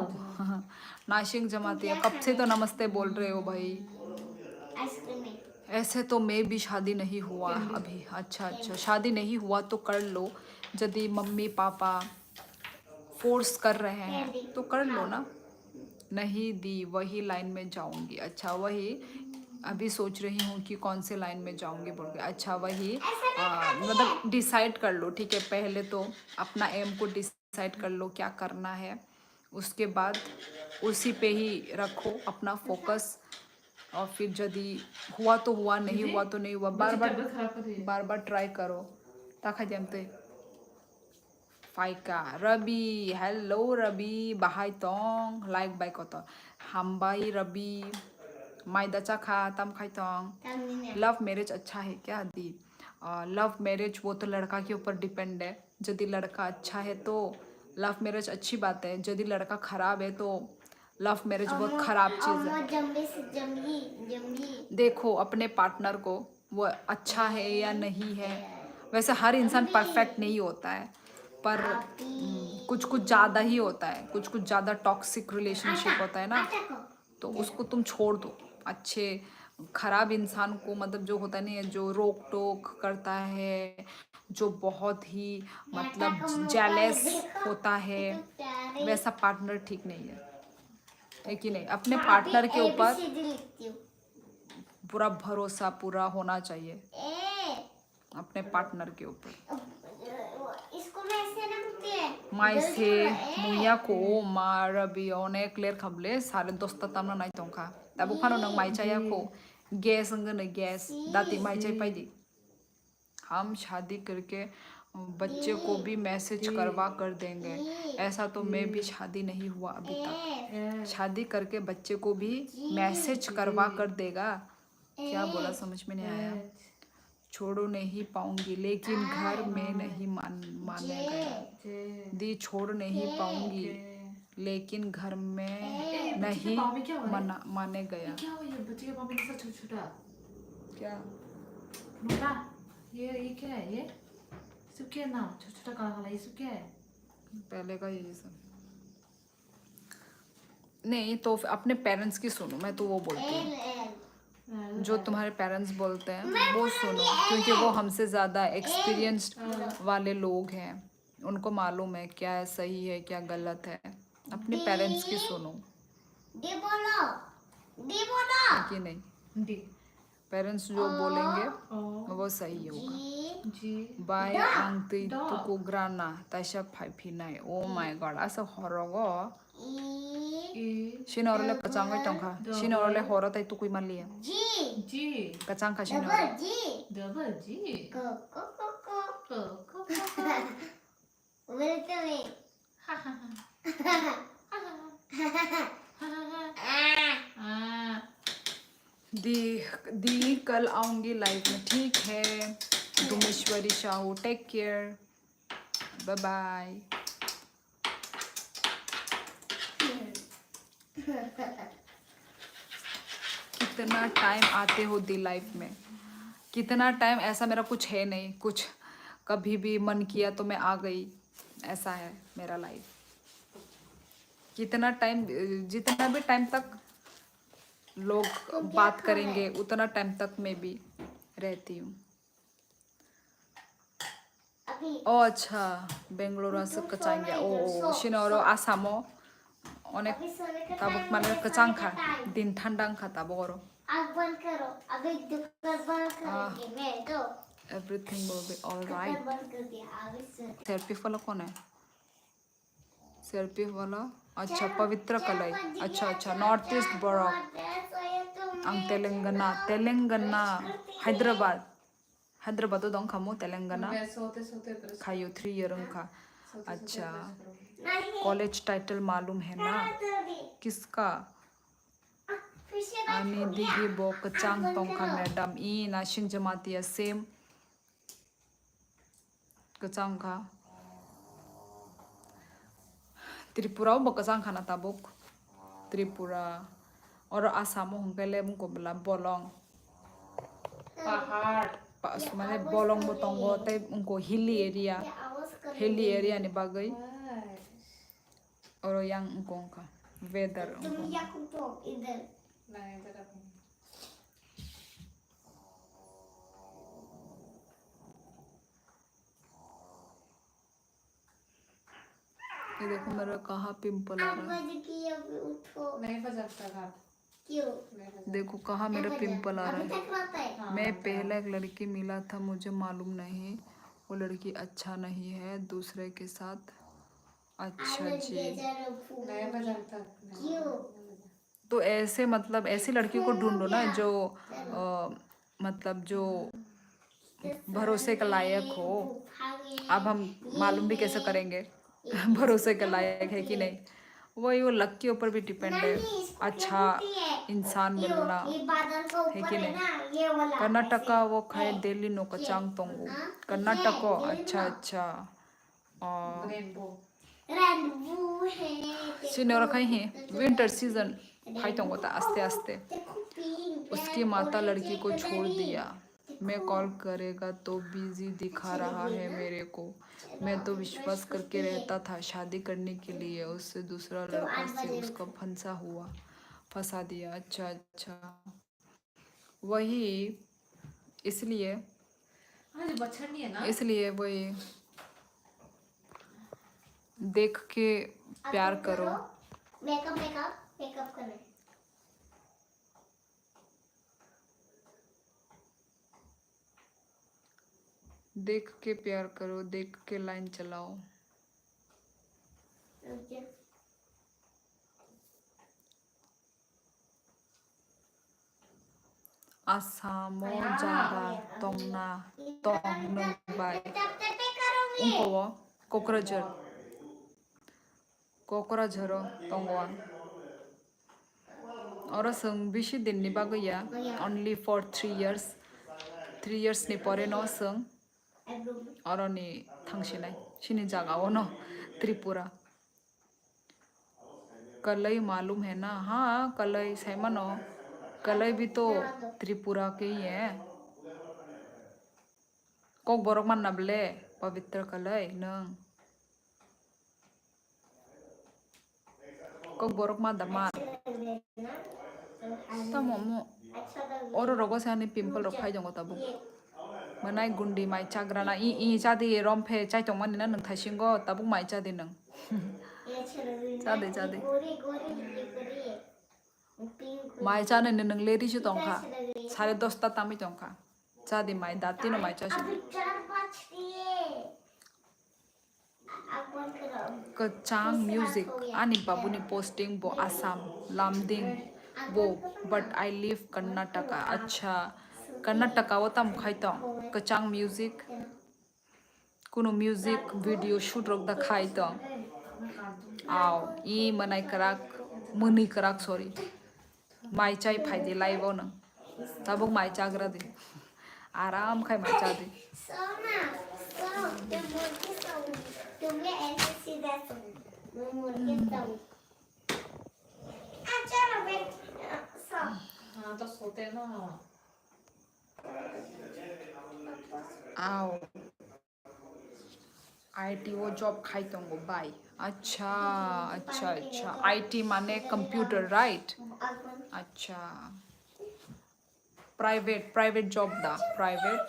नाशिक जमाती है, कब से तो नमस्ते बोल रहे हो भाई। ऐसे तो मैं भी शादी नहीं हुआ अभी। अच्छा शादी नहीं हुआ तो कर लो, यदि मम्मी पापा फोर्स कर रहे हैं तो कर लो ना। नहीं दी वही लाइन में जाऊंगी। अच्छा वही अभी सोच रही हूँ कि कौन से लाइन में जाऊंगी बोल के। अच्छा वही मतलब डिसाइड कर लो, ठीक है, पहले तो अपना एम को डिसाइड कर लो क्या करना है, उसके बाद उसी पे ही रखो अपना फोकस। और फिर यदि हुआ तो हुआ, नहीं हुआ तो नहीं हुआ, बार बार ट्राई करो। ताखा जमते फाइका रवि, हेलो रवि, बाहाई तोंग लाइक बाई कत हमबाई रवि माइदा चाखा तम खाई तोंग। लव मैरिज अच्छा है क्या दी? लव मैरिज वो तो लड़का के ऊपर डिपेंड है। यदि लड़का अच्छा है तो लव मैरिज अच्छी बात है, यदि लड़का खराब है तो लव मैरिज बहुत खराब चीज़ है। देखो अपने पार्टनर को वो अच्छा है या नहीं है, वैसे हर इंसान परफेक्ट नहीं होता है, पर कुछ ज़्यादा ही होता है, कुछ ज़्यादा टॉक्सिक रिलेशनशिप होता है ना, तो उसको तुम छोड़ दो। अच्छे खराब इंसान को, मतलब जो होता नहीं है, जो रोक टोक करता है, जो बहुत ही मतलब जेलस होता है, वैसा पार्टनर ठीक नहीं है कि नहीं? अपने पार्टनर के ऊपर पूरा भरोसा पूरा होना चाहिए ए अपने पार्टनर के ऊपर. इसको मैं ऐसे ना बोलती है Maise muya ko marabione clear kable sare dosta tamna nai tongka. Tabu khano nang mai chaya ko gas ngane gas dati mai chai paidi. हम शादी करके बच्चे को भी मैसेज करवा कर देंगे. ऐसा तो मैं भी शादी नहीं हुआ अभी तक. शादी करके बच्चे को भी मैसेज करवा कर देगा. क्या बोला समझ में नहीं आया. छोड़ो नहीं पाऊंगी लेकिन घर में नहीं माने गया. दी छोड़ नहीं पाऊंगी लेकिन घर में नहीं माने गया. क्या हुआ ये बच्चे के पाँव में कैसा छोटा-छोटा? क्या मम्मा ये क्या है ये? सब क्या है ना छोटा-छोटा काला-काला ये सब क्या है? पहले का यही सब. नहीं तो अपने पेरेंट्स की सुनो. मैं तो वो बोलती हूँ जो तुम्हारे पेरेंट्स बोलते हैं वो सुनो क्योंकि वो हमसे ज़्यादा एक्सपीरियंस्ड वाले लोग हैं. उनको मालूम है क्या सही है क्या गलत है. अपने पेरेंट्स की सुनो दी बोलो कि नहीं. डी पेरेंट्स जो बोलेंगे वो सही होगा. जी बाय आंटी तुको ग्राना ताशा फाइफिनाय. ओ माय गॉड असं हरगो ई 시너를레 까짱가 있던가 시너를레 호러다 또 कुइ말리야 जी जी 까짱가 시너 डबल जी डबल जी को को को को को बोलते हुए हा हा हा दी कल आऊंगी लाइव में. ठीक है Dumeshwari Sahu. Take care. Bye bye. कितना टाइम आते हो दी लाइफ में. कितना टाइम ऐसा मेरा कुछ है नहीं. कुछ कभी भी मन किया तो मैं आ गई. ऐसा है मेरा लाइफ. कितना टाइम जितना भी टाइम तक लोग बात करेंगे उतना टाइम तक मैं भी रहती हूँ. अभी ओ अच्छा बेंगलोर से कचाएंगे. ओ शिनोरो आसामो अनेक अभी सोने का ताबुक टाइम माने हो गया, कचांग सोने खा का टाइम. दिन ठंडांग खा ताबोरो. आग बंद करो अभी दुकान बंद करेंगे मैं तो एवरीथिंग विल बी दुकान ऑलराइट. बंद कर दिया अभी से सीआरपीएफ वाला कौन है. सीआरपीएफ वाला अच्छा पवित्र कलई. अच्छा अच्छा नॉर्थ ईस्ट बड़ो ang तेलंगाना हैदराबाद हैदराबाद दong kamu तेलंगाना मैं सोते सोते ब्रश खायो 3 year का. सोते अच्छा नहीं कॉलेज टाइटल मालूम है ना किसका. फिर से Ani digi bo kacang tongka madam I na shingjamati same kacang ka. Tripura वो कचांग खाना था बुक. त्रिपुरा और आसाम होंगले मुको बला बोलोंग पहाड़ माने बोलोंग बोतोंगो ते उनको हिली एरिया ने बागई और yang उनको का वेदर तुम या कुतो इधर नहीं इधर अपनी ये देखो मेरा कहाँ पिंपल आ आप रहा है. बज की अभी उठो नहीं बजाता घर क्यों नहीं बजाता देखो कहाँ मेरा पिंपल आ अभी रहा है. तक रहता है हाँ, मैं पहले एक लड़की मिला था मुझे मालूम नहीं वो लड़की अच्छा नहीं है दूसरे के साथ. अच्छा जी नहीं बजाता क्यों तो ऐसे मतलब ऐसी लड़की को ढूंढो ना जो मतलब जो भरोसे के लायक हो. अब हम मालूम भी कैसे करेंगे भरोसे के लायक है कि नहीं. वही वो लक के ऊपर भी डिपेंड है. अच्छा इंसान मिलना है कि नहीं. कर्नाटका वो खाए दिल्ली नो कचांग तोंगो कर्नाटक अच्छा अच्छा रेनबो रेनबो है सिनोरा खाई है विंटर सीजन खाई तोंगो था आस्ते आस्ते. उसकी माता लड़की को छोड़ दिया. मैं कॉल करेगा तो बिजी दिखा रहा है मेरे को. मैं तो विश्वास करके रहता था शादी करने के लिए उससे दूसरा लड़का से उसका फंसा दिया. अच्छा अच्छा वही इसलिए आज बच्चा नहीं है ना इसलिए वही देख के प्यार करो. मेकअप करना है देख के प्यार करो, देख के लाइन चलाओ। Okay. 아사모 자라 똥나 똥는 바이 तब तक पे करूंगी 웅거워 कोकराझर 똥원 어러승 비시 딘니 바그야 only for 3 years 3 years नि परे न सं अरनी थांसिनाय सिनि जागा ओ न त्रिपुरा कलई मालूम है ना। हाँ कलई सैमनो कलई भी तो त्रिपुरा के ही है। कोक बोरक मान नबले पवित्र कलई नंग कोक बोरक मान दमान तमोमो और रोगो से आने पिंपल रखाई जोंगो तबु मनाई गुंडी माई चाग्राना ई चादी रोमफे चाय तो मन नंग थाशिंगो तबु माई चादी नंग चादी माई चाने नंग लेरी चु तोंखा 10:30 तामी तोंखा चादी माई दाती न माई चाशी कचांग म्यूजिक आनी बाबूनी पोस्टिंग बो आसाम लामदिंग वो बट आई लिव कर्नाटका। अच्छा कर्नाटका वो तम खाइतो कचांग म्यूजिक कुनो म्यूजिक वीडियो शूट रोक दा खाइतो आओ ई मनाई कराक मनी कराक सॉरी माई चाय फायदे लाइव न तबुक माई चागरा दे आराम खाई माई चा दे तुमने ऐसे सीधा सुन मुर्गे सो अच्छा रबेट सो हाँ तो सोते ना आओ आईटी वो जॉब खाई तोंगो बाय अच्छा अच्छा अच्छा आईटी माने कंप्यूटर राइट अच्छा प्राइवेट जॉब दा प्राइवेट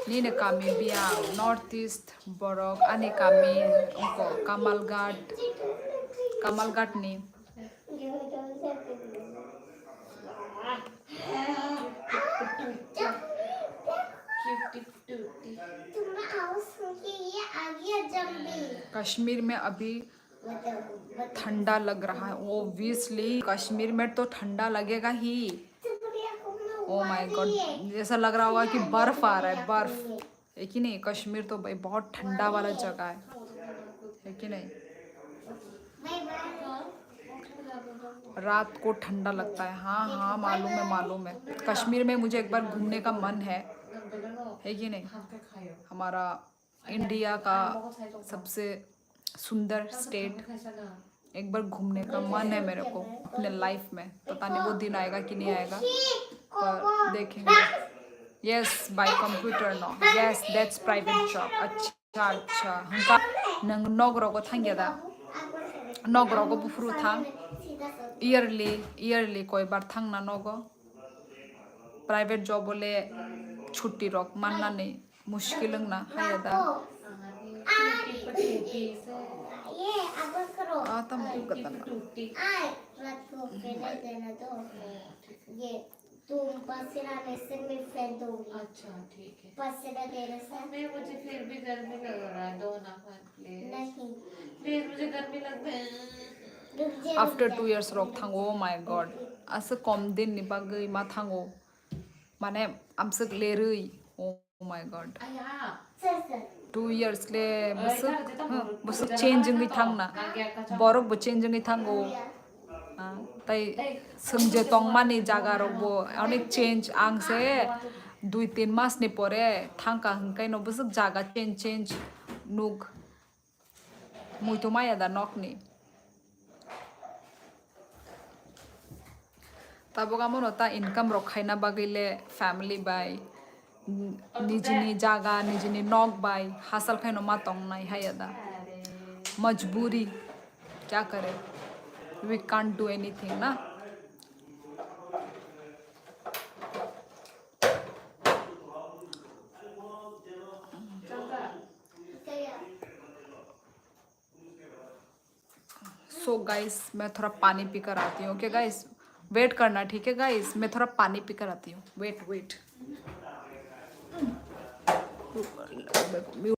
नीने कामी बिया नॉर्थ ईस्ट बरक आने कामी उनको कमलघाट नी कश्मीर में अभी ठंडा लग रहा है ओब्वियसली कश्मीर में तो ठंडा लगेगा ही। ओ माय गॉड जैसा लग रहा होगा कि बर्फ आ रहा है बर्फ है कि नहीं। कश्मीर तो भाई बहुत ठंडा वाला जगह है कि नहीं। रात को ठंडा लगता है। हाँ हाँ मालूम है कश्मीर में मुझे एक बार घूमने का मन है कि नहीं। हमारा इंडिया का सबसे सुंदर स्टेट एक बार घूमने का मन है मेरे को अपने लाइफ में। पता नहीं वो दिन आएगा कि नहीं आएगा पर देखेंगे। Yes by computer no yes that's private job. अच्छा हमका नंग नगरको थांगेदा नगरको बुफ्रु थां ईयरली कोई बार थांगना नगो प्राइवेट जॉब बोले छुट्टी रक मानना नहीं मुश्किल ना हायदा ये अब करो आता मुझे गदन रात को पहले देना तो ये तुम पसीना से मैं फेंक दूंगी। अच्छा ठीक है पसीना देने से मैं मुझे फिर भी गर्मी लग रहा है दो ना प्लीज नहीं फिर मुझे गर्मी लग रही है। आफ्टर 2 years रक थांगो माय गॉड असं कम दिन नि बागै मा थांगो माने आमसक लेरै ओ माय गॉड 2 years ले बस चेंजिंग थांगना बरक बो चेंजिंग थांगो ताई संजे तंग मानी जागा रबो अनेक चेंज आंसे 2-3 मास नि परे थांका हंकाय न बस जागा चेंज नुक मुइतो माया दा नकनी तबगा मनोता इनकम रखायना बागैले फैमिली बाय निजनी जागा निजनी नक बाय हासल खायनो मा तंगनाय हायदा मजबूरी क्या करे वी कांट डू एनीथिंग ना। सो गाइस मैं थोड़ा पानी पीकर आती हूँ। ओके गाइस वेट करना ठीक है गाइस मैं थोड़ा पानी पीकर आती हूँ। वेट नहीं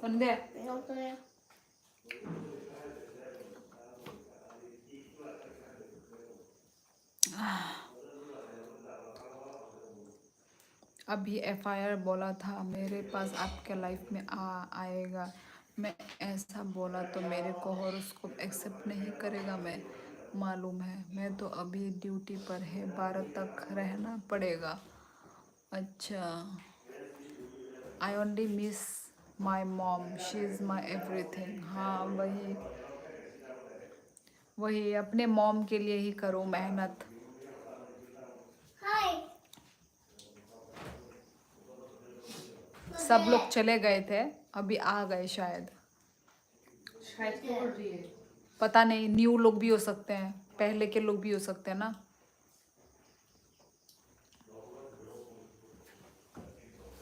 बन गया। नो तो है। अभी FIR बोला था मेरे पास आपके लाइफ में आएगा। मैं ऐसा बोला तो मेरे को हॉरोस्कोप एक्सेप्ट नहीं करेगा। मैं मालूम है। मैं तो अभी ड्यूटी पर है, 12 तक रहना पड़ेगा। अच्छा। I only miss my mom, she is my everything. हाँ वही वही, अपने मॉम के लिए ही करो मेहनत। हाय सब लोग चले गए थे, अभी आ गए शायद। शायद क्या कर रही है? पता नहीं, न्यू लोग भी हो सकते हैं, पहले के लोग भी हो सकते हैं ना।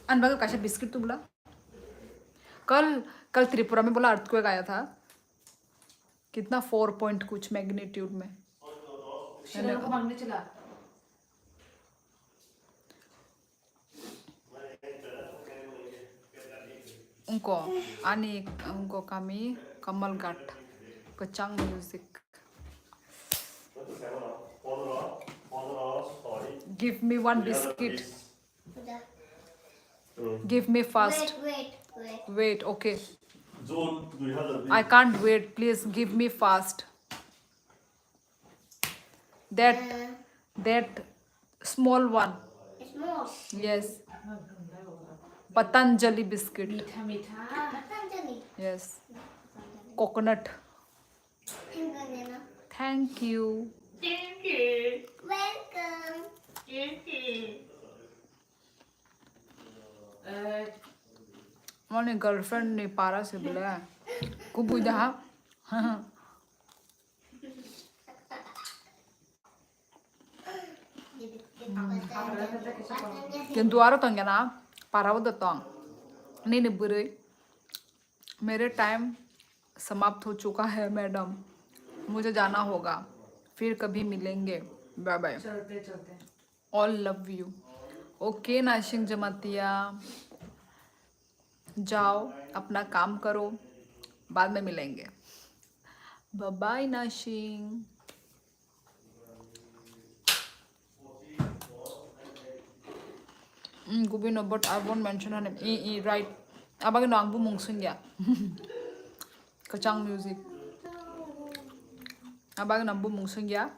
अनबगल काशा बिस्किट तो बोला कल कल त्रिपुरा में बोला अर्थक्वेक आया था। कितना 4 पॉइंट कुछ मैग्नीट्यूड में। शिला को मांगने चला। उनको उनको kami Kamal Ghat Kachang music. Give me one biscuit. Give me fast. Wait, okay. I can't wait. Please give me fast. That small one. Small Yes. Patanjali biscuit. मीठा मीठा। पतंजलि Yes. Coconut. देना। Thank you. Welcome. Mana girlfriend ni parah sih bela. Kubu dah. Yang dua orang tanya na parah udah tong. Ini beri. मेरे time समाप्त हो चुका है madam, मुझे जाना होगा, फिर कभी मिलेंगे। Bye bye. चलते चलते। All love you. Okay Nashing Jamatia, जाओ अपना काम करो, बाद में मिलेंगे। Bye bye Nashing. Gubino, but I won't mention her name. Right. Abang no angbu mungsung ya. Kacang music. Abang nambu mungsung ya.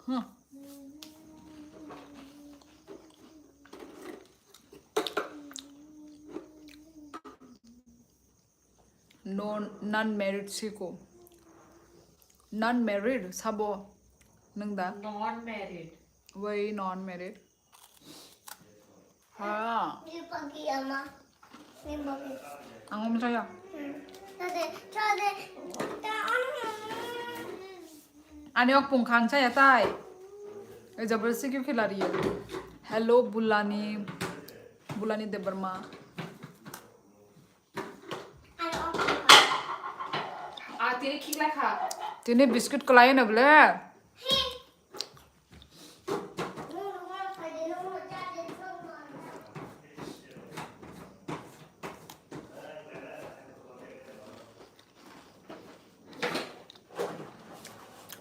हाँ नॉन मैरिड सीखो नॉन मैरिड साबो नंदा नॉन मैरिड वही नॉन मैरिड हाँ Ini pagi ama. Ini pagi. अंगम साया Tade. आने वक्त पुंखांग साया ताई जबरदस्ती क्यों खिला रही है हेलो बुलानी देबरमा Ada apa? तेरे खिला खा तिने बिस्किट कलाई न बोले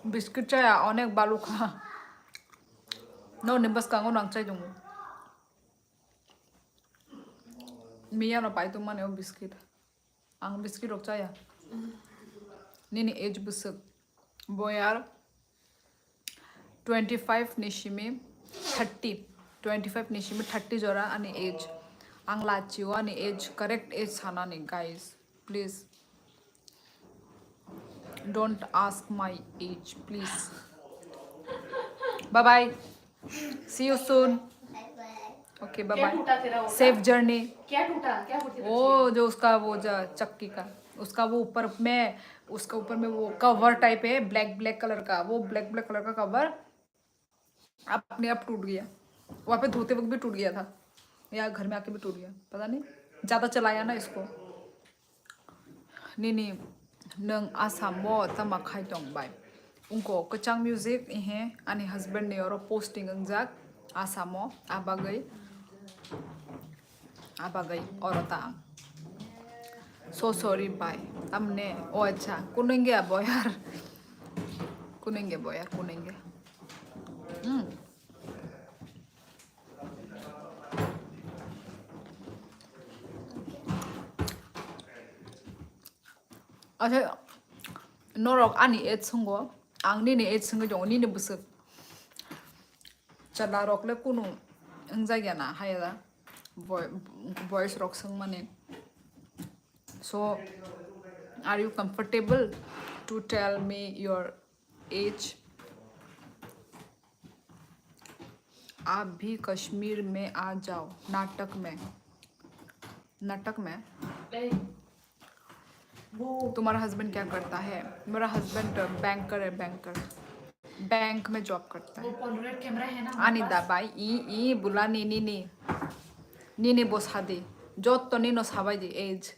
बिस्किट चाया अनेक बालू खा नो निबस कांगो नांगचाय दङ मिया न पाइ तुम माने बिस्किट आं बिस्किट रक चाया निनी एज बुसक बोयार 25 निशिमे 25 निशिमे 30 जरा अनि एज आं लाचियो अनि एज करेक्ट एज सानानि guys please don't ask my age please bye bye see you soon okay bye क्या टूटा bye तेरा होगा? safe journey क्या टूटा क्या फुटी वो जो उसका वो जो चक्की का उसका वो ऊपर में उसका ऊपर में वो कवर टाइप है ब्लैक कलर का वो ब्लैक कलर का कवर अपने आप टूट गया वहाँ पे धोते वक्त भी टूट गया था या घर में आके भी टूट गया पता नहीं ज़्यादा चलाया ना इसको नहीं नों आसामो तमाखाय दंबाय उनको कचां म्यूजिक इहे आनी हस्बैंड ने और पोस्टिंग अंजाक आसामो आबागै और तांग so sorry bye amne oh अच्छा कुनेंगे बोयार कुनेंगे अच्छा नरक आनी एज संगो आंनि ने एज संगो दङ नि बुसक चला रकले कुनु जायगा ना हायदा voice rock sang mane so are you comfortable to tell me your age आप भी कश्मीर में आ जाओ नाटक में वो तुम्हारा हस्बैंड क्या करता है मेरा हस्बैंड बैंकर है बैंक में जॉब करता है पोलराइड कैमरा है ना आनिदा बाई ई बुला नी बसादे जत नीनो साबायदि एज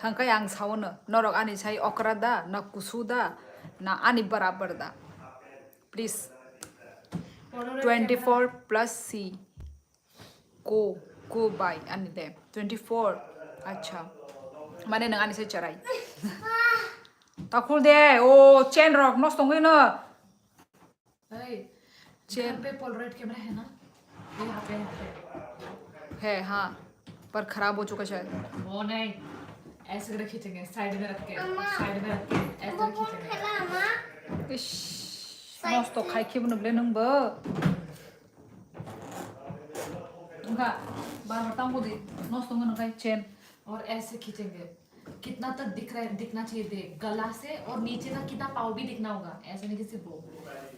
हंकाय आं सावनो नरक आनी साई अकरा दा ना कुसु दा ना आनी बराबर दा प्लीज 24 प्लस सी को बाई आनी दे 24 अच्छा माने नों आनी साई चराई ताकुल दे ओ चेन रक नस्त दंगैनो चेयर पे पोलराइड कैमरा है ना ये यहाँ पे है हाँ पर खराब हो चुका शायद वो नहीं ऐसे करके खींचेंगे साइड में रख के ऐसे खींचेंगे Kena ama. इश नस्त खाइखिबो नबले नोंबो उनका बार टांगो दे नस्त दंगो नखाय चेन और ऐसे खींचेंगे कितना तक दिखना चाहिए देख गला से और नीचे का कितना पाव भी दिखना होगा ऐसे नहीं कि सिर्फ वो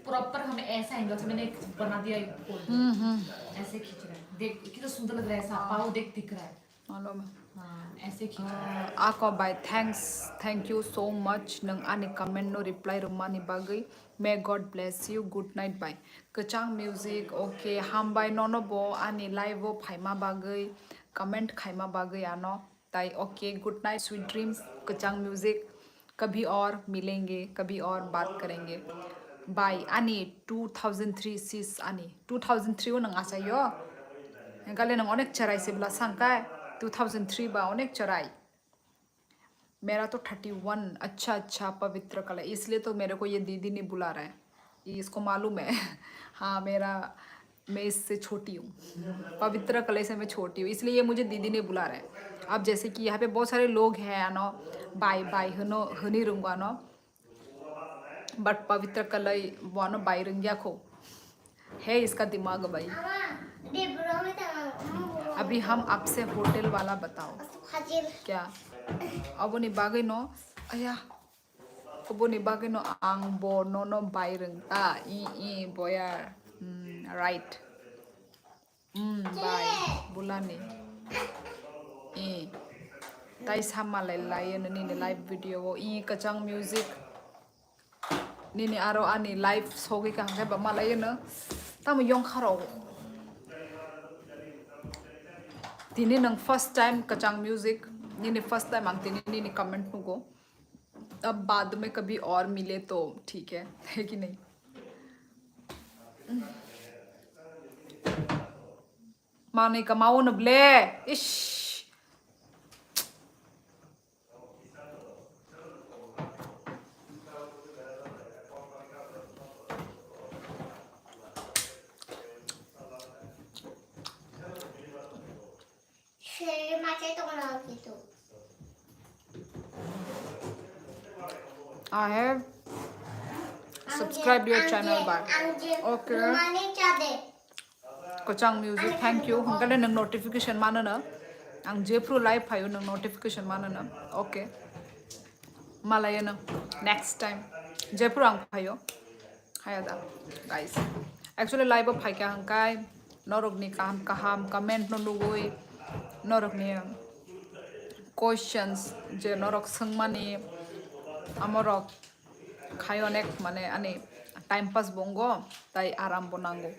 प्रॉपर हमें ऐसा एंगल से मैंने एक बना दिया एक फोल्ड ऐसे खींच रहा है देख कितना सुंदर लग रहा है ऐसा पाव देख दिख रहा है मालूम है हाँ ऐसे खींच रहा है आको bye thank you so much नों आनी कमेंट नो रिप्लाई रुमानी बागै may God bless you good night bye कचां म्यूजिक ओके हामबाय ननबो आनी लाइव फाइमा बागै कमेंट खाइमा बागै आनो ताई okay good night sweet dreams कचां म्यूजिक कभी और मिलेंगे कभी और बात करेंगे बाय आनी 2003 सिस आनी 2003 वो नों आसायो गाले नों अनेक चराई से बला सांकाय 2003 बा अनेक चराई मेरा तो 31 अच्छा पवित्र कला इसलिए तो मेरे को ये दीदी नहीं बुला रहा है ये इसको मालूम है हाँ मैं इससे छोटी हूँ पवित्र कला से मैं छोटी हूँ इसलिए ये मुझे दीदी नहीं बुला रहा है अब जैसे कि यहाँ पे बहुत सारे लोग हैं आनो बाय हनी रुंगा नो बट पवित्र कलई वानो बाइरंगिया को है इसका दिमाग भाई। अभी हम आपसे होटल वाला बताओ क्या अब नी बागै नो अया अब नी बागै नो आं बो नो बाइरंग ई बोयार राइट बाय बुलानी ई ताई सामालाय लायो नी लाइव वीडियो ई कचांग म्यूजिक नी आरो आनी लाइव सोगी का हंगे बमा लायो न ताम यong खारो तिनी नंग फर्स्ट टाइम कचांग म्यूजिक नी फर्स्ट टाइम आंग तिनी नी कमेंट नुगो अब बाद में कभी और मिले तो ठीक है कि नहीं। माने कमाओ न ब्ले इश I have subscribed your channel by okay Kochang music thank you hangale nang notification mana na ang jepru live phayo nang notification mana na okay malaya na next time jepru ang phayo hayada guys actually live phai kya hangkai norok ni kaham comment no lugoi norok ni questions je norok sangmani amorok khayonek mane ani time pass bongo tai aram bonango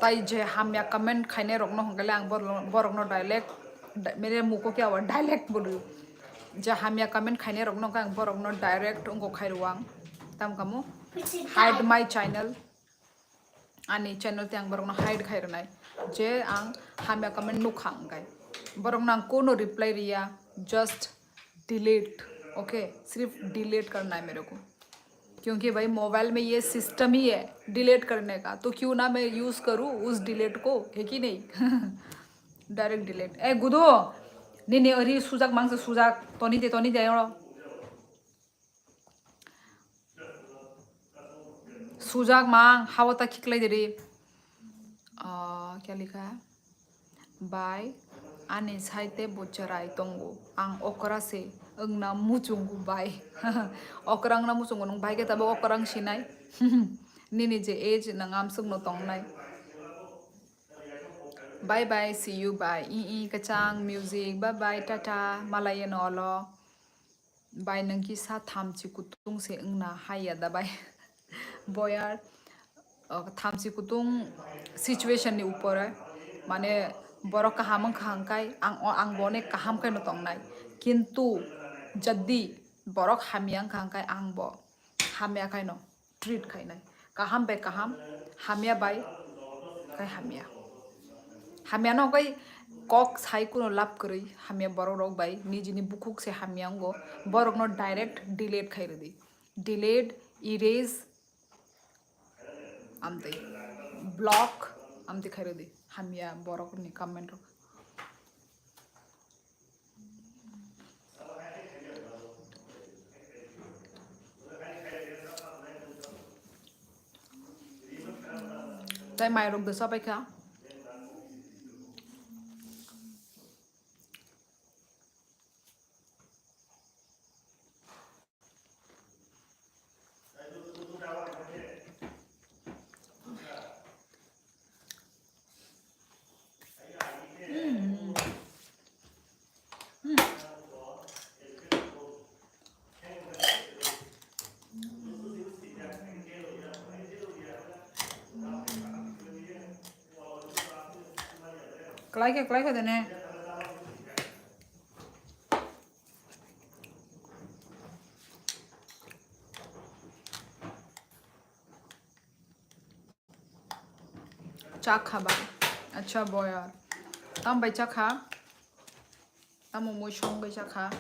ताई जे हम या comment खाने रोकनो होंगे आंग बरकनो dialect मेरे मुंह को क्या हुआ डायलेक्ट बोलूँ जे हम या कमेंट खाने रोकनो का आंग बरकनो डायरेक्ट उनको खाइरुआंग तम कामो हाइड माय चैनल आनी चैनल ते आंग बरकनो हाइड खाइरनाय जे आंग हम या कमेंट नु खांगाय बरकनो आंग कोनो रिप्लाई रिया जस्ट डिलीट ओके सिर्फ डिलीट करना है मेरे को क्योंकि भाई मोबाइल में ये सिस्टम ही है डिलीट करने का तो क्यों ना मैं यूज़ करूँ उस डिलीट को है कि नहीं डायरेक्ट डिलीट ए गुदो नी अरी सुजाक मांग से सुजाक तोनी दे सुजाक मांग हावता खिकलाई दे रे क्या लिखा है बाय आने साइते बोचराय तंगो आंग ओकरा से अंगना मुचुंगु बाय ओकरा अंगना मुचुंगु नंग बाय के तब ओकरा सिनाय नी जे एज नंगाम सुगनो तंगनाय bye bye see you bye ई कचांग म्यूजिक बाय बाय टाटा मालाय नलो बाय नंकी सा थामची कुतुंग से अंगना हाया दा बाय बयार थामची कुतुंग सिचुएशन नि ऊपर है माने बरो कहामं खांकाय आं बने कहाम kai no tongnai किंतु जद्दी बरक हामियां खांकाय आं बो हामिया kai no ट्रीट खाइनाय कहाम बे कहाम हामिया बाय काय हामिया no kai कक साइ कुनो लाभ करै हामिया बरक रक बाय निजिनि बुकुक से हामियांगो बरक no डायरेक्ट डिलीट खाइरदि डिलीट इरेज आमते ब्लॉक आमते खाइरदि हामिया बरक नि कमेंट ताई माइरक दो सब क्या Like it then चा खा बाय अच्छा बॉय यार तम भाई चा खा तम मोमो शोंग भाई चा खा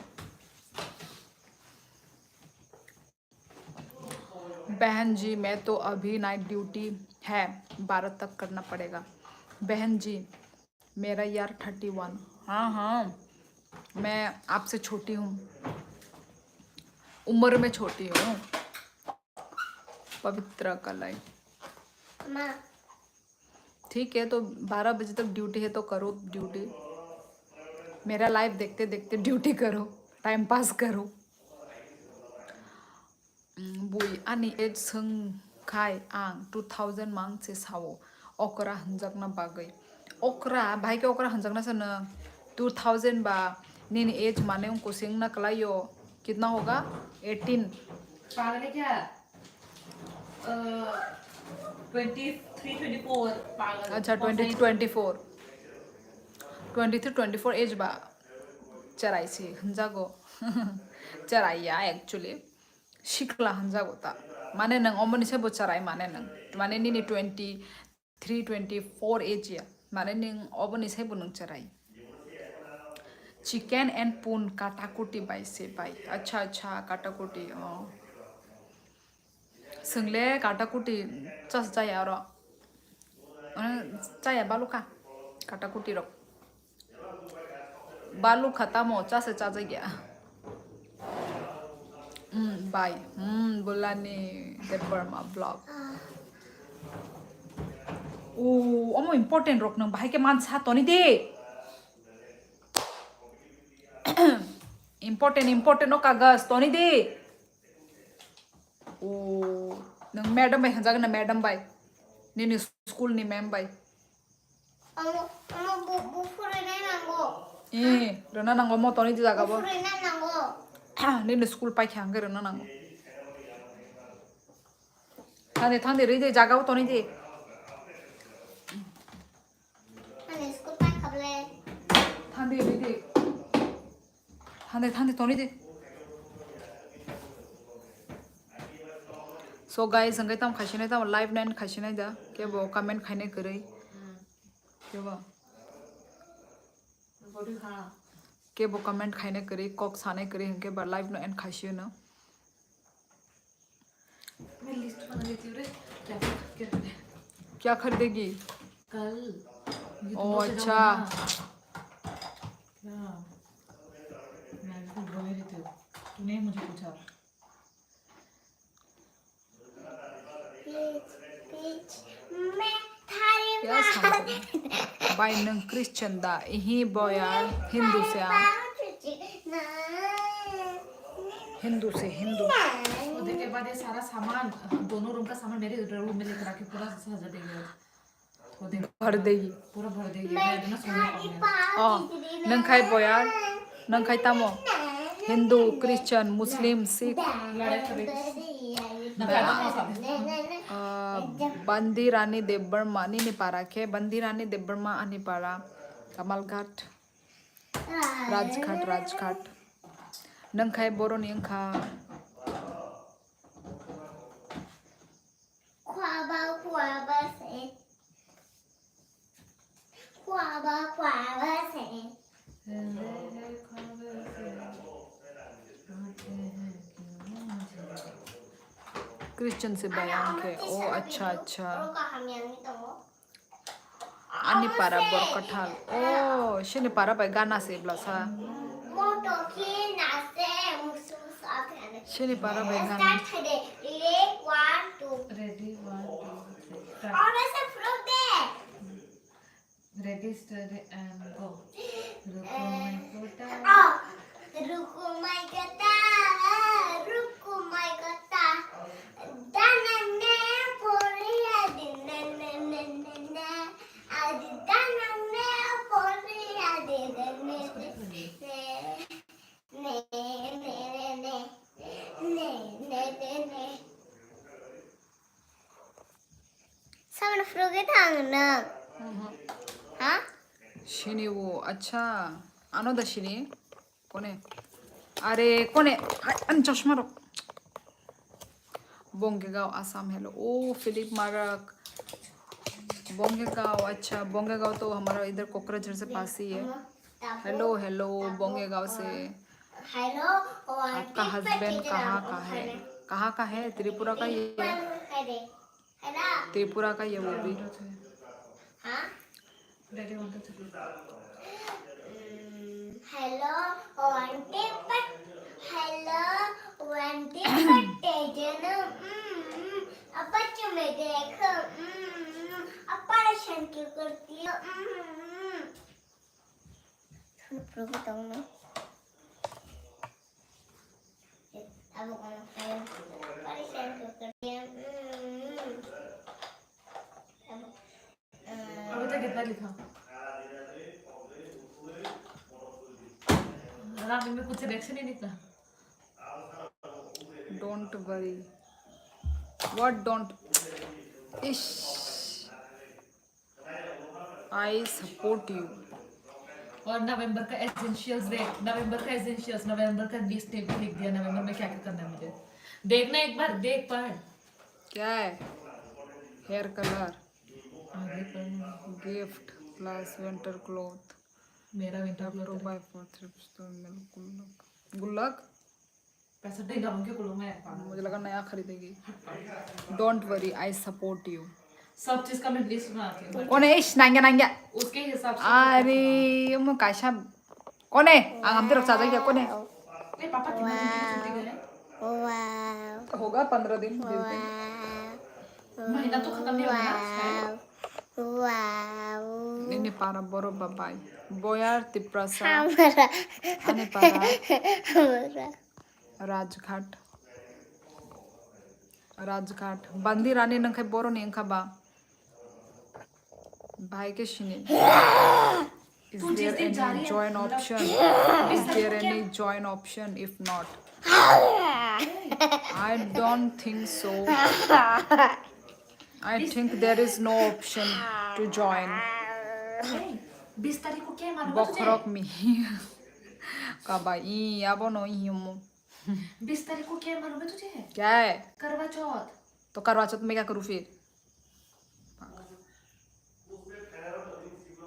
बहन जी मैं तो अभी नाइट ड्यूटी है 12 तक करना पड़ेगा बहन जी मेरा यार 31 हाँ मैं आपसे छोटी हूँ, उम्र में छोटी हूँ। पवित्र कलाई। माँ ठीक है, तो 12 बजे तक ड्यूटी है तो करो ड्यूटी। मेरा लाइव देखते देखते ड्यूटी करो, टाइम पास करो। बुई आनी एज सोंखाय आं 2000 मांगसे सावो अकरा हंजाकना बागै अकरा भाई के अकरा हंजाकना सनो 2000 बा नीन एज माने उनको सिंगना कलायो कितना होगा 18। पागल है क्या? 23-24 पागल। अच्छा 23-24 एज बा चराई से हंजागो चराइया एक्चुअली शिकला हंजागो ता माने नंग अमन से बो चराई माने नंग माने नीनी 23-24 एज या माने नंग अबन से बो नंग चराई चिकन एंड पून काटाकुटी बाई से बाई अच्छा अच्छा काटाकुटी सोंले काटाकुटी चस जाया र जाया बालुका काटाकुटी रक बालू खत्म चा से चा गया बाय बोला ने देबरमा ब्लॉग ओ अमो इम्पोर्टेंट रक नंग भाई के मान सा तोनी दे इम्पोर्टेंट नो कागज तोनी दे ओ नंग मैडम बाय हंजागन ना मैडम बाय नीनी स्कूल नि मैम बाय अमो बुफुरेना नांगो रना नांगो मो तोनी दे जागाबो बुफुरेना नांगो नीनी स्कूल पाइ खांगे रना नांगो थांदे रे जागाबो तोनी दे अने स्कूल पाइ खबले थांदे रे थांदे तोनी दे सो गाइस संगे तम खासिनाय तम लाइव नाइन खासिनाय दा के बो कमेंट खाइने करै के बो बॉडी खा के बो कमेंट खाइने करै कॉक साने करै के बा लाइव नो एंड खासियो ना मैं लिस्ट बना लेती हूँ रे क्या खरीदेगी कल ओ अच्छा क्या मैं भी बोल रही थी तूने मुझे पूछा मैं थारी क्या समझ बाय नंग क्रिश्चियन दा ही बॉया हिंदू से हिंदू और के बाद ये सारा सामान दोनों रूम का सामान मेरे रूम में लेकर आके पूरा सजा देंगे भर देगी पूरा भर देगी मैं ना सोने पाऊंगी नंग खाई बॉया नंग खाई तामो हिंदू क्रिश्चियन मुस्लिम सिख बंदी रानी देबर्मा नी पारा के बंदी रानी देबर्मा आनी पारा कमलघाट राजघाट नंग खाई बोरो नि अंखा ख्वाबा से क्रिश्चियन से बयान के ओ अच्छा आनी पारा बोर कठाल ओ शिनी पारा बाय गाना से ब्लासा शिनी पारा बाय गाना ready 1 2 ready steady and go रुको माय गता दानने पोरिया दिनने आज दानने पोरिया दिनने ने सामने फ्रोगे थांगना हाँ शिनी वो अच्छा आनो दा शिनी कोने अरे कोने अन चश्मा रो बोंगेगांव आसाम हेलो ओ फिलिप मारक बोंगेगांव अच्छा बोंगेगांव तो हमारा इधर कोकराझार से पास ही है हेलो बोंगेगांव से हेलो आपका हस्बैंड कहाँ का है त्रिपुरा का ये त्रिपुरा का ये वो भी रेडी 1 2 3 हेलो वंटे पट्टे जन अब तुम्हें देख अब परेशान क्यों करती हो थोड़ा बताऊं ना अब परेशान क्यों करती है अभी तक कितना लिखा रामी में कुछ सिलेक्शन ही निकला डोंट वरी व्हाट डोंट इश आई सपोर्ट यू और नवंबर का एसेंशियल्स देख नवंबर का लिस्ट लिख दिया नवंबर में क्या क्या करना है मुझे देखना एक बार देख पढ़ क्या है हेयर कलर आगे पढ़ गिफ्ट प्लस विंटर क्लॉथ मेरा winter too cloth by 4 thrift store milk गुल्लक गुल्लक पैसा दे डालूं क्या कुल मैं मुझे लगा नया खरीदेगी don't worry I support you सब चीज का मैं लिस्ट बनाती हूँ कौन है इश नांगे नांगे उसके हिसाब से अरे मैं काशा कौन है हम तेरे साथ क्या कौन है नहीं पापा कितना दिन की छुट्टी गए वाव होगा 15 दिन 20 दिन महीना तो खत्म नहीं होगा ना वाव ini para boro babai boyar tiprasa हमारा ane para हमारा राजघाट राजघाट बंदी रानी नंखे बोरो नहीं अंखा बा भाई के शिने is तू जिस there दिन जा रही any है, join मतलब- option is there any join option if not I don't think so I think there is no option to join 20 तारीख को क्या है मालूम है तुझे bokrok mi kabai abo no himu 20 तारीख को क्या है मालूम है तुझे क्या है करवा चौथ तो करवा चौथ में क्या करूँ फिर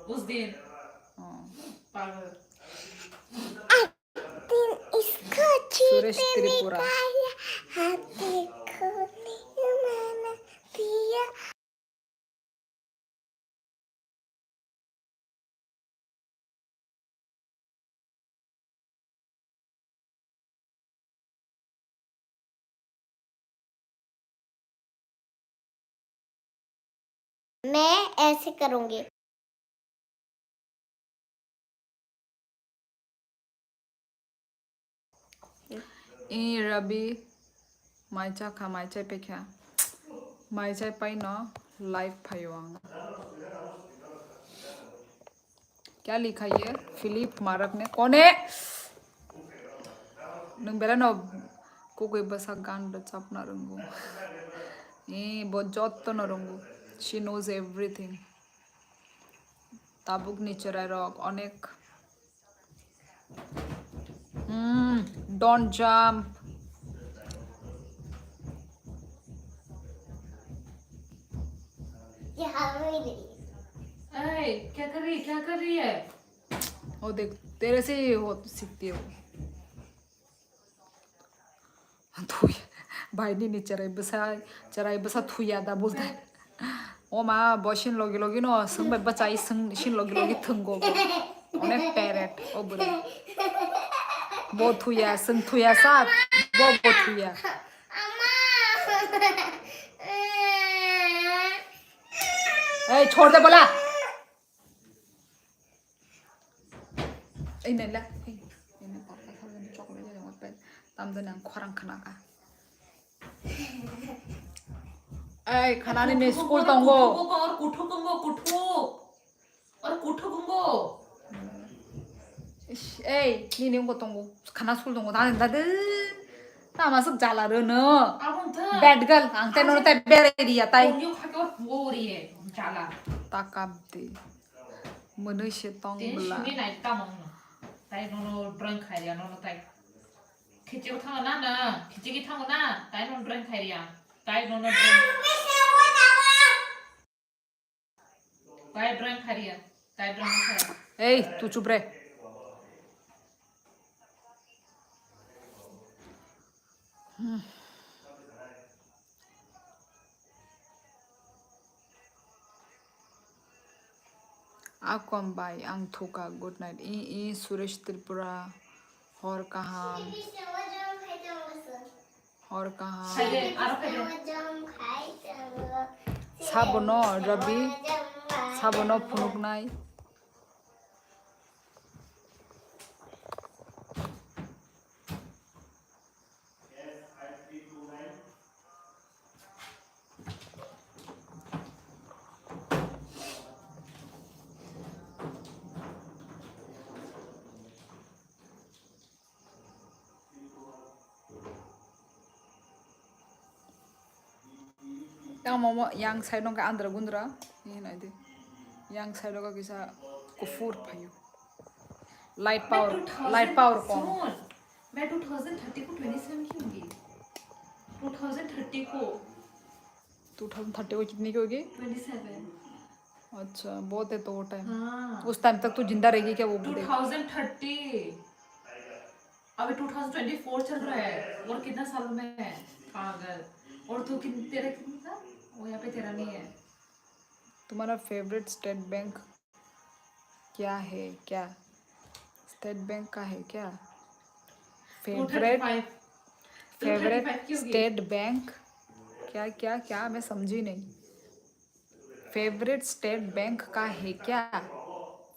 उस दिन हाँ। पागल दिन इसको सुरेश त्रिपुरा हाथी को मैंने दिया मैं ऐसे करूंगी 이 रबी माइचा खा माइचा पे क्या माइचा पाई ना लाइव फाइवांग क्या लिखा ये फिलिप मारक ने कौन है नंग बेला ना को कोई बसा गान बचा अपना रंगो ये बहुत जॉत तो न रंगो she knows everything ताबुक नीचे रह रॉक अनेक don't jump ये हमें ए क्या कर रही है ओ देख तेरे से ही हो सीखती है वो थुई भाई नहीं नीचे चराई बसा थुई आदा बोलता है ओ माँ बॉशिन लोगी नो संग बचाई संग शिन लोगी थंगो अनेक पैरेट ओ बुरे वो थुया संग थुया साथ वो थुया ए छोड़ दे बोला ini lah ini papa kalian coklatnya yang apa tamdan yang kurang kena kah खाना में स्कूल तंगो और कुठो कुंगो 니 내온 거 तंगो खाना स्कूल तंगो 나는 나마석 잘라르는 아무튼 बैड गर्ल आंते नोनो ते बेरेरिया ताई 공유 가격 뭐리에 잘라 ताकाबदे मनुष्य तंगला 신이 날 까먹는 ताई नोनो ड्रंक खाइया नोनो ताई खिचिको थांगो ना ना खिचिकी थांगो ना ताई नोनो ड्रंक खाइया ताई नोनो ताई ड्रंक खाइया ताई ड्रंक खाइया तू चुप रहे Akom by Ang Thuka. Good night. E Suresh Tripura. और कहाँ और कहाँ साबनो Ravi साबनो फुनुकनाय yang side ka andra gundra ini nanti yang side ka kisah kufur payu light power कौन मैं 2030 को 27 की होगी 2030 को 2030 को कितनी की होगी 27 अच्छा बहुत है तो वो टाइम हाँ उस टाइम तक तू जिंदा रहेगी क्या वो भी देख 2030 अभी 2024 चल रहा है और कितना साल में है पागल और तू तेरा कितना था वो यहाँ पे तेरा नहीं है तुम्हारा फेवरेट स्टेट बैंक क्या है क्या स्टेट बैंक का है क्या फेवरेट 235 स्टेट बैंक क्या क्या क्या मैं समझी नहीं फेवरेट स्टेट बैंक का है क्या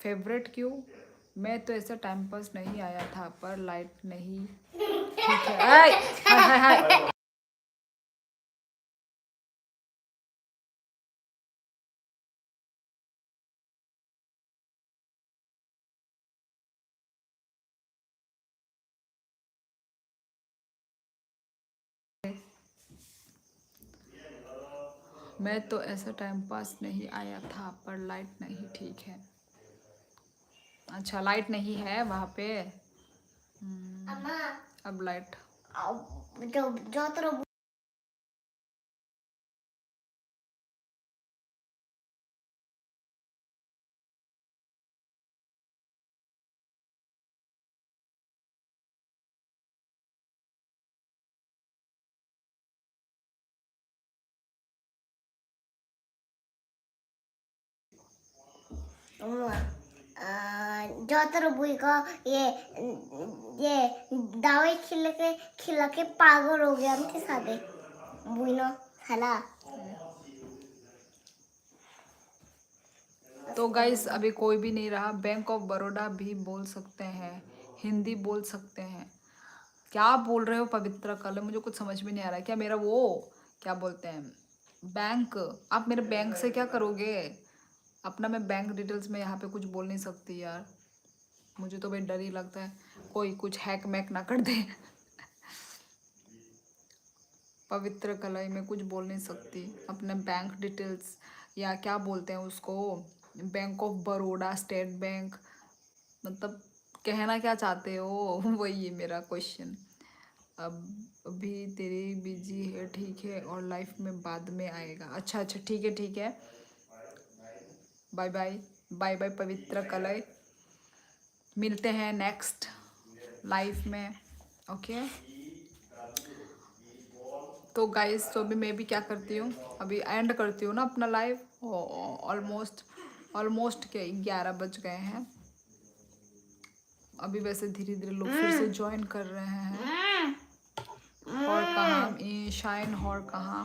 फेवरेट क्यों मैं तो ऐसा टाइम पास नहीं आया था पर लाइट नहीं ठीक है हाय हाय हाय मैं तो ऐसा टाइम पास नहीं आया था पर लाइट नहीं ठीक है अच्छा लाइट नहीं है वहाँ पे अब लाइट जो तेरा बुई का ये दवाई खिला के पागल हो गया उनके साथ बुई ना हला तो गाइस अभी कोई भी नहीं रहा बैंक ऑफ बड़ौदा भी बोल सकते हैं हिंदी बोल सकते हैं क्या बोल रहे हो पवित्र कल मुझे कुछ समझ में नहीं आ रहा क्या मेरा वो क्या बोलते हैं बैंक आप मेरे बैंक से क्या करोगे अपना मैं बैंक डिटेल्स में यहाँ पे कुछ बोल नहीं सकती यार मुझे तो भाई डर ही लगता है कोई कुछ हैक मैक ना कर दे पवित्र कलाई में कुछ बोल नहीं सकती अपने बैंक डिटेल्स या क्या बोलते हैं उसको bank of Baroda state bank मतलब कहना क्या चाहते हो वही है मेरा क्वेश्चन अब अभी तेरी बिजी है ठीक है और लाइफ में बाद में आएगा अच्छा अच्छा ठीक है बाय बाय बाय बाय पवित्र कलय मिलते हैं नेक्स्ट लाइफ में ओके तो गाइस तो अभी मैं भी क्या करती हूँ अभी एंड करती हूँ ना अपना लाइव ऑलमोस्ट क्या 11 बज गए हैं अभी वैसे धीरे धीरे लोग फिर से ज्वाइन कर रहे हैं और कहाँ शाइन और कहाँ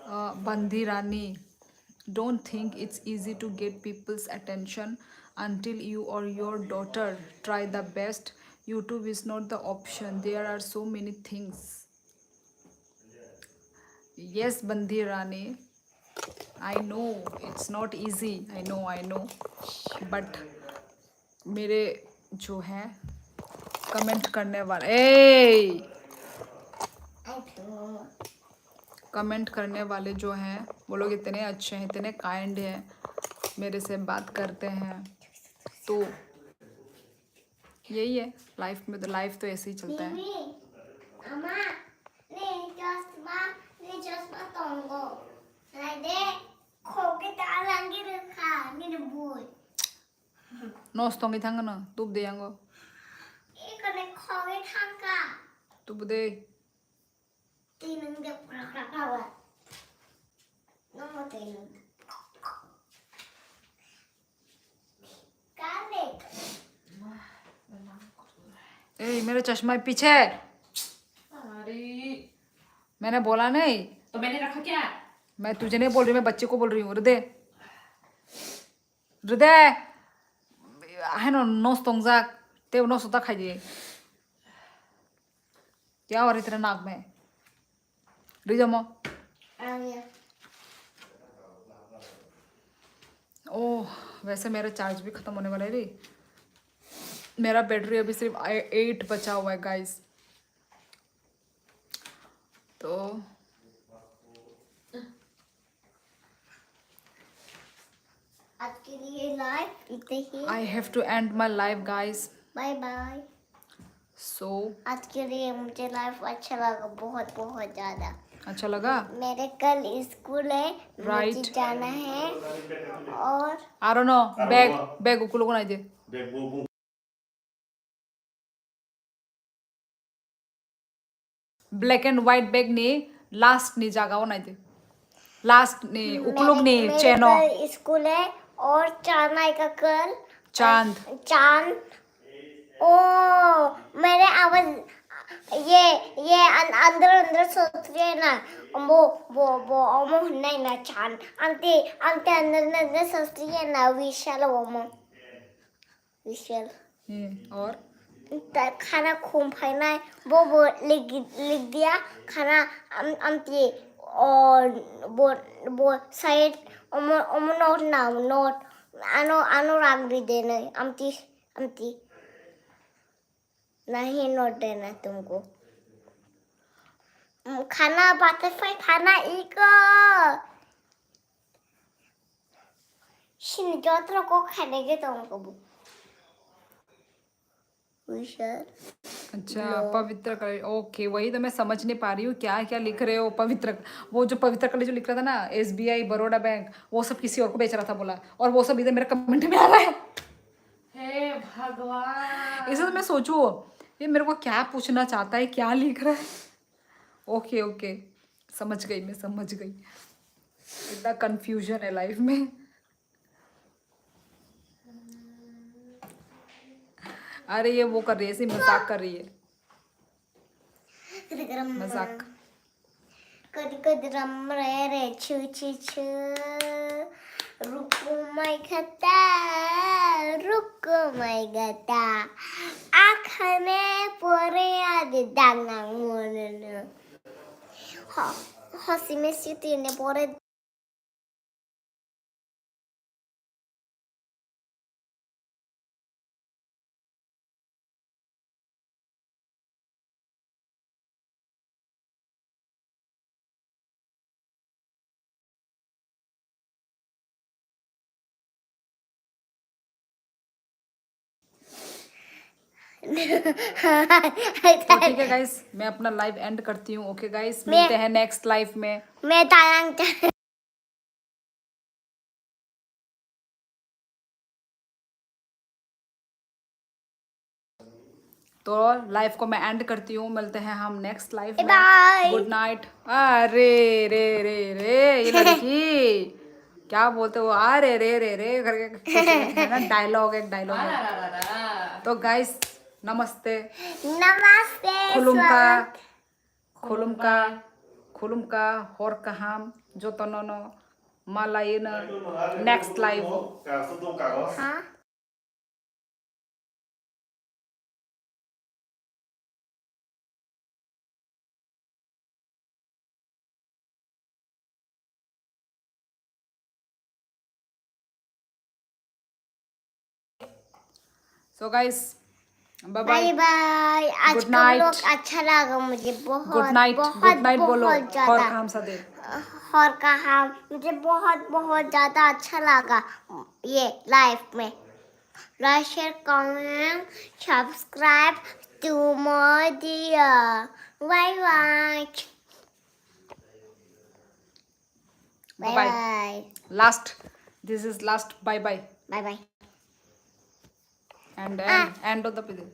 बंदी रानी don't think it's easy to get people's attention until you or your daughter try the best YouTube is not the option there are so many things yes bandi rani I know it's not easy I know but मेरे जो हैं comment करने वाले comment करने वाले जो हैं वो लोग इतने अच्छे हैं इतने काइंड हैं मेरे से बात करते हैं तो यही है लाइफ में तो लाइफ तो ऐसे ही चलता है नोस्तोंगी थांगा ना तुब दे यांगो तुब दे Mama Taylor. Garlic. ए मेरा चश्मा पीछे। अरे मैंने बोला नहीं। तो मैंने रखा क्या? मैं तुझे नहीं बोल रही, मैं बच्चे को बोल रही हूँ। हृदय हृदय है ना, नोस तोंगजा ते नोस होता खाइए। क्या हो रही तेरे नाक में? रिजमो Alia. ओह, वैसे मेरा चार्ज भी खत्म होने वाला है रे। मेरा बैटरी अभी सिर्फ 8 बचा हुआ है गाइस। तो आज के लिए लाइव इतने ही. I have to end my life guys. Bye bye. So आज के लिए मुझे लाइव अच्छा लगा, बहुत बहुत ज्यादा. अच्छा लगा? मेरे कल स्कूल है, Right. मुझे जाना है. और आई डोंट नो, बैग उकुलो को नहीं दे। ब्लैक एंड व्हाइट बैग ने लास्ट ने जागा वो नहीं दे। लास्ट ने उकुलोग ने मेरे चैनो कल स्कूल है और चांद का कल. चांद चांद. ओ मेरे आवाज ये अंदर अंदर सोच रही है ना. वो ओमो नहीं ना चांद. अंते अंते अंदर अंदर सोच रही है ना विशाल ओमो. विशाल और खाना खूब खाना है. वो लिख दिया खाना. अंते और वो साइड ओमो नोट ना नोट आनो राग भी देना. अंती अंती नहीं नोट देना तुमको. खाना बटरफ्लाई खाना इको शिनजोत्रो को खाने के तुमको. विशाल. अच्छा पवित्र कॉलेज, ओके वही तो मैं समझ नहीं पा रही हूँ क्या क्या लिख रहे हो। पवित्र, वो जो पवित्र कॉलेज जो लिख रहा था ना, SBI बड़ौदा बैंक, वो सब किसी और को बेच रहा था बोला, और वो सब इधर मेरे कमेंट में आ रहा है। हे भगवान, इसे तो मैं सोचू ये मेरे को क्या पूछना चाहता है, क्या लिख रहा है। ओके ओके समझ गई, मैं समझ गई। इतना कंफ्यूजन है लाइफ में। अरे ये वो कर रही है, ऐसे मजाक कर रही है, मजाक। कद रम रे छु छु छु. रुको मैं खता रुको मैं गता. आखने पोरे आदि दांगांग मोनन. हसी में सिटी ने पोरे. तो ठीक है गाइस, मैं अपना लाइव एंड करती हूँ। ओके गाइस, मिलते हैं नेक्स्ट लाइव में। मैं तायांग तो लाइव को मैं एंड करती हूँ, मिलते हैं हम नेक्स्ट लाइव में। बाय. Good night. अरे रे रे रे ये लड़की क्या बोलते हो, आ रे रे रे रे करके है ना, डायलॉग, एक डायलॉग है। तो गाइस नमस्ते, नमस्ते. खुलुमका खुलुमका खुलुमका होर कहाम जो तनोनो मालाइन नेक्स्ट लाइव। हाँ. So guys bye bye bye, bye. आज Good का night. व्लॉग अच्छा लगा मुझे बहुत. गुड नाइट, गुड नाइट बोलो बहुत और ज्यादा. काम सा दे। और कहा मुझे बहुत बहुत ज्यादा अच्छा लगा ये लाइफ में. Like share comment subscribe to my dear. Bye bye. Bye Bye-bye. Bye. Last, this is last bye bye bye bye. and end of the video.